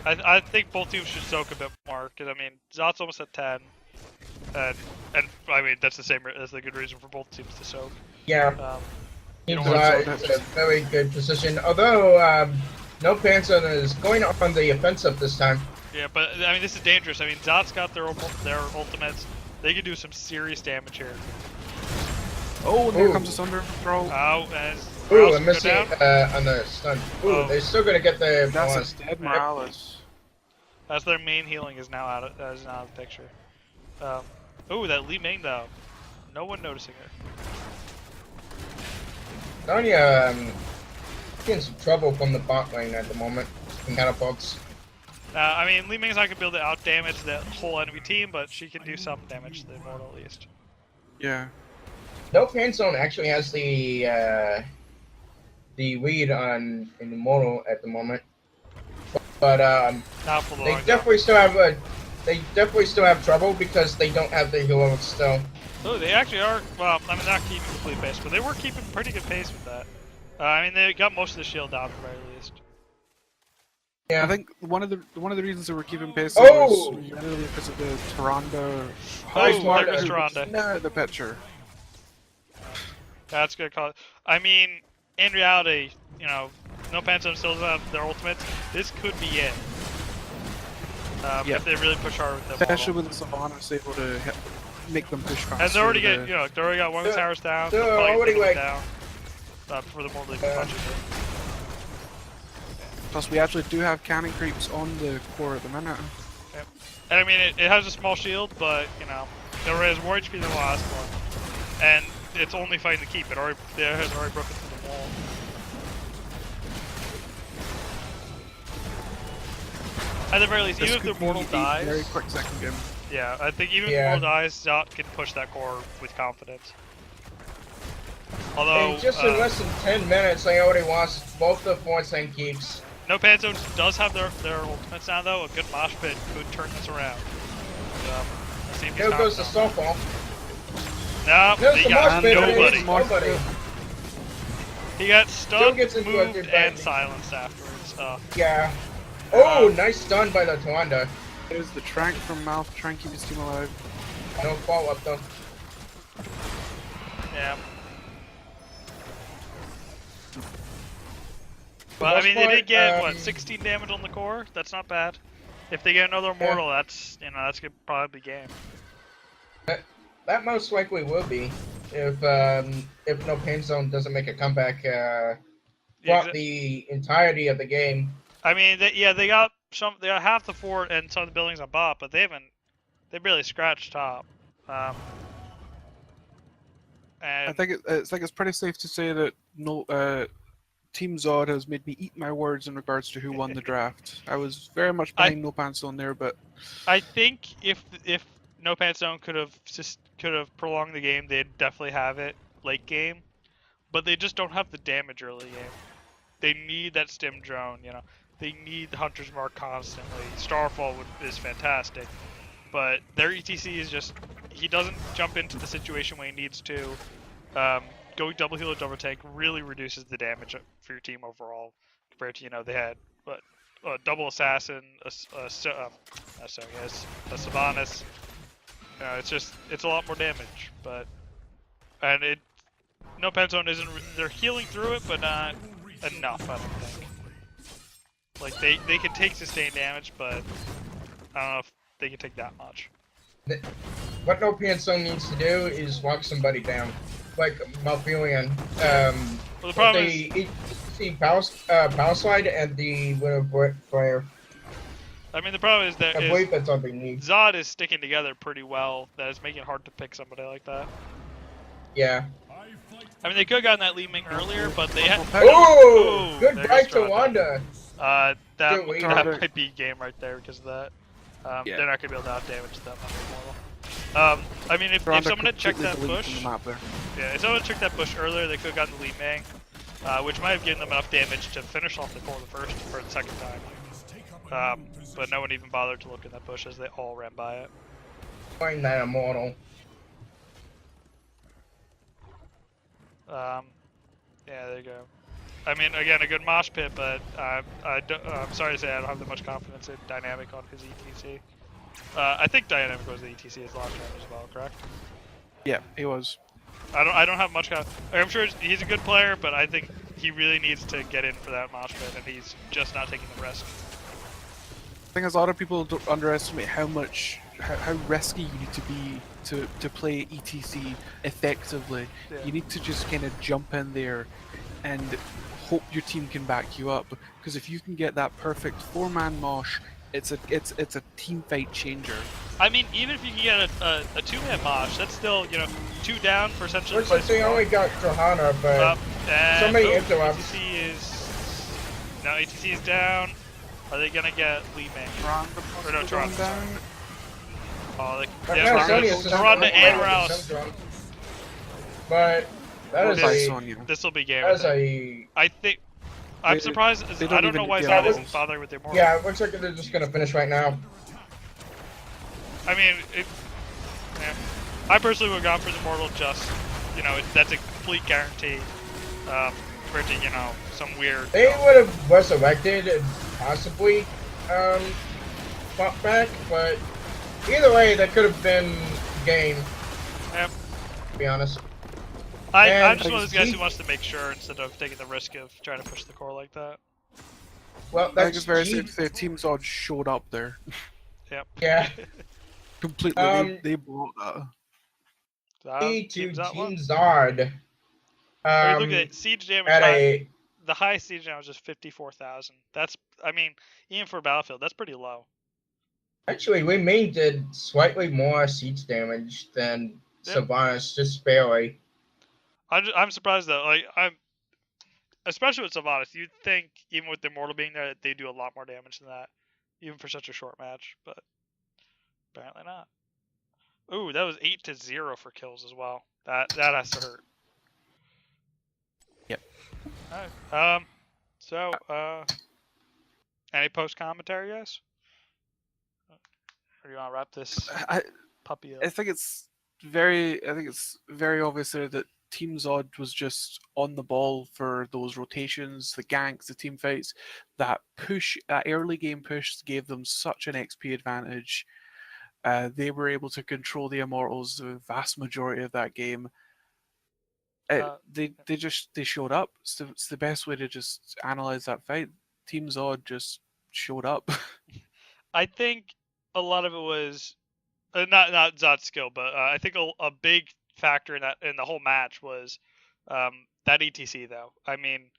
I think both teams should soak a bit more, because I mean, ZOT's almost at 10. And I mean, that's a good reason for both teams to soak. Yeah. You Team don't want ZOT is in a very good position. Although, No Panzer is going on the offensive this time. Yeah, but I mean, this is dangerous. I mean, ZOT's got their ultimates. They can do some serious damage here. Oh, and here comes the Sunder Throw. Oh, and Ooh, Morales I'm can go missing down. on the stun. Ooh, Oh. they're still gonna get the That's bonus. a dead Morales. That's their main healing is now out of the picture. Ooh, that Li Ming though. No one noticing her. Sonya, getting some trouble from the bot lane at the moment. From catapults. I mean, Li Ming's not gonna be able to out damage the whole enemy team, but she can do some damage to the Immortal at least. Yeah. No Pain Zone actually has the lead on in Immortal at the moment, but Not for they long. definitely still have trouble because they don't have the heroics still. Oh, they actually are. Well, I mean, not keeping complete pace, but they were keeping pretty good pace with that. I mean, they got most of the shield down at the very least. Yeah. I think one of the reasons they were keeping pace Oh! was really because of the Tyrande. Nice Oh, one. there goes Tyrande. No, the picture. That's a good call. I mean, in reality, No Panzone still doesn't have their ultimates. This could be it. If they really push hard with them. Especially with the Sylvanas able to make them push faster. And they already with they already got one of the towers down. they're They'll probably already, take it like- down. Before the Mortal even punches it. Plus, we actually do have cannon creeps on the core at the minute. And I mean, it has a small shield, but it has more HP than the last one, and it's only fighting the keep. It has already broken through the wall. At the very least, This even if could the be Mortal a dies, very quick second game. yeah, I think even if Yeah. the Mortal dies, ZOT can push that core with confidence. Although, And just in less than 10 minutes, they already lost both the forts and keeps. No Panzone does have their ultimates now, though. A good mosh pit could turn this around. Let's see if he's There goes the knocked softball. down. No, There's he the got mosh pit, but nobody. it's nobody. He got stunned, gets into a moved, good and fight. silenced afterwards. Yeah. Oh, nice stun by the Tawanda. There's the Trank from Mouth, try and keep his team alive. No follow up though. Yeah. But I mean, they did get 16 damage on the core. That's not bad. If they get another Immortal, that's that's gonna probably be game. That most likely will be if No Pain Zone doesn't make a comeback throughout the entirety of the game. I mean, they got half the fort and some of the buildings on bot, but they barely scratched top. And I think it's pretty safe to say that Team Zod has made me eat my words in regards to who won the draft. I was very much behind No Pants on there, but I think if No Pants Zone could have prolonged the game, they'd definitely have it late game. But they just don't have the damage early game. They need that stim drone, you know. They need the Hunter's Mark constantly. Starfall is fantastic, but their ETC is just, he doesn't jump into the situation when he needs to. Going double heal or double tank really reduces the damage for your team overall compared to, you know, they had a double assassin, a Sylvanas. It's a lot more damage, and No Pen Zone isn't. They're healing through it, but not enough. I don't think. Like they can take sustained damage, but I don't know if they can take that much. What No Pants Zone needs to do is walk somebody down, like Malfilion. Well, the problem is see power slide and the Winter Flare. I mean, the problem is that I believe that's all they need. ZOT is sticking together pretty well. That is making it hard to pick somebody like that. Yeah. I mean, they could have gotten that Li Ming earlier, but they had. Oh, good there's right to Strada. Wanda. That Wait. might be game right there because of that. Yeah. They're not gonna be able to outdamage that much Immortal. I mean, if someone had checked that bush, yeah, if someone had checked that bush earlier, they could have gotten the Li Ming, which might have given them enough damage to finish off the core the first or the second time. But no one even bothered to look in that bush as they all ran by it. Find that Immortal. Yeah, there you go. I mean, again, a good mosh pit, but I'm sorry to say I don't have that much confidence in Dynamic on his ETC. I think Dynamic was the ETC his last round as well, correct? yeah, he was. I don't have much I'm sure he's a good player, but I think he really needs to get in for that mosh pit, and he's just not taking the risk. I think a lot of people don't underestimate how risky you need to be to play ETC effectively. Yeah. You need to just kind of jump in there and hope your team can back you up. Because if you can get that perfect 4-man mosh, it's a team fight changer. I mean, even if you can get a 2-man mosh, that's still, you know, 2 down for essentially. Looks like they only got Johanna, but so many interrupts. ATC is down. Are they gonna get Li Ming? Or no, Toronto. Sorry. Oh, Toronto and Rouse. But that is This will be game. I think. I'm surprised. I don't know why ZOT isn't bothering with the Immortal. Yeah, it looks like they're just gonna finish right now. I mean, I personally would have gone for the Immortal just, you know, that's a complete guarantee. Compared to, you know, some weird. They would have resurrected and possibly fought back, but either way, that could have been game. Yep. To be honest. I'm just one of those guys who wants to make sure instead of taking the risk of trying to push the core like that. Well, I think it's very safe to say Team Zod showed up there. Yep. Yeah. Completely. They brought that. Team Zod. Look at siege damage. The highest siege damage is 54,000. That's, I mean, even for Battlefield, that's pretty low. Actually, Li Ming did slightly more siege damage than Sylvanas, just barely. I'm surprised though. Like especially with Sylvanas, you'd think even with the Immortal being there, that they do a lot more damage than that, even for such a short match. But apparently not. Ooh, that was 8-0 for kills as well. That has to hurt. Yep. Alright. So any post commentary, guys? Or do you want to wrap this puppy up? I think it's very obvious there that Team Zod was just on the ball for those rotations, the ganks, the team fights. That early game push gave them such an XP advantage. They were able to control the Immortals the vast majority of that game. They showed up. It's the best way to just analyze that fight. Team Zod just showed up. I think a lot of it was not Zod's skill, but I think a big factor in the whole match was that ETC though. I mean,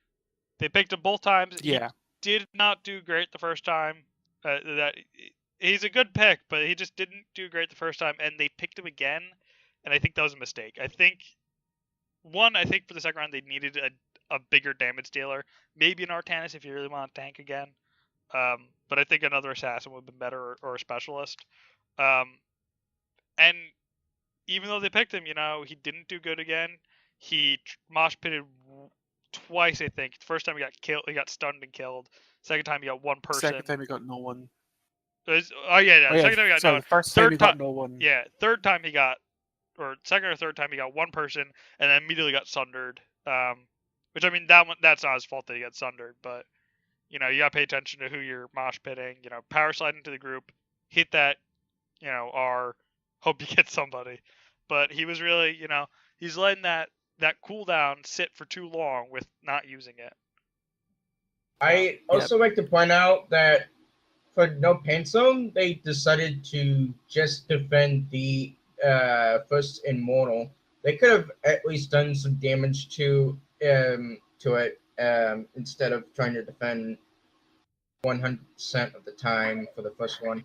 they picked him both times. Yeah. He did not do great the first time. That he's a good pick, but he just didn't do great the first time, and they picked him again, and I think that was a mistake. I think for the second round they needed a bigger damage dealer. Maybe an Artanis if you really want to tank again. But I think another assassin would have been better, or a specialist. And even though they picked him, he didn't do good again. He mosh pitted twice, I think. The first time he got killed, he got stunned and killed. Second time he got one person. Second time he got no one. Oh yeah. Second time he got no one. The first time Third he got ti- no one. Yeah, third time he got, or second or third time he got one person, and then immediately got sundered. Which I mean that's not his fault that he got sundered, but you gotta pay attention to who you're mosh pitting. Power slide into the group, hit that, R, hope you get somebody. But he was really, he's letting that cooldown sit for too long with not using it. I also like to point out that for no paint zone, they decided to just defend the first immortal. They could have at least done some damage to it instead of trying to defend 100% of the time for the first one.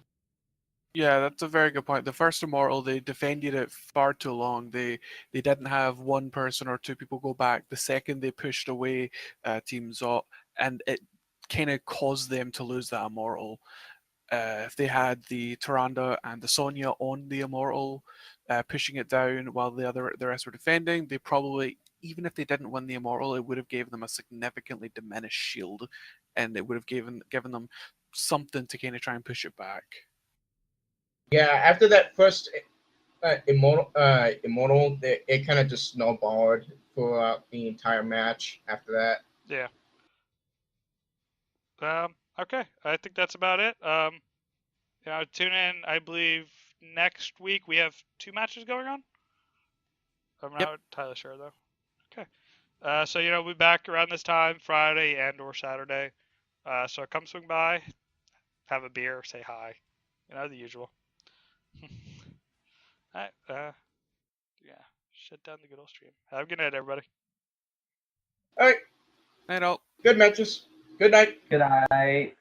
Yeah, that's a very good point. The first Immortal, they defended it far too long. They didn't have one person or two people go back. The second they pushed away Team ZOT, and it kind of caused them to lose that Immortal. If they had the Tyrande and the Sonya on the Immortal, pushing it down while the rest were defending, they probably, even if they didn't win the Immortal, it would have given them a significantly diminished shield, and it would have given them something to kind of try and push it back. Yeah, after that first immortal, it kind of just snowballed throughout the entire match. After that, Yeah. Okay, I think that's about it. Tune in. I believe next week we have 2 matches going on. I'm not entirely sure though. Okay. So we'll be back around this time, Friday and or Saturday. So come swing by, have a beer, say hi, the usual. Alright, yeah, shut down the good old stream. Have a good night, everybody. all right, Night out. good matches. Good night. Good night.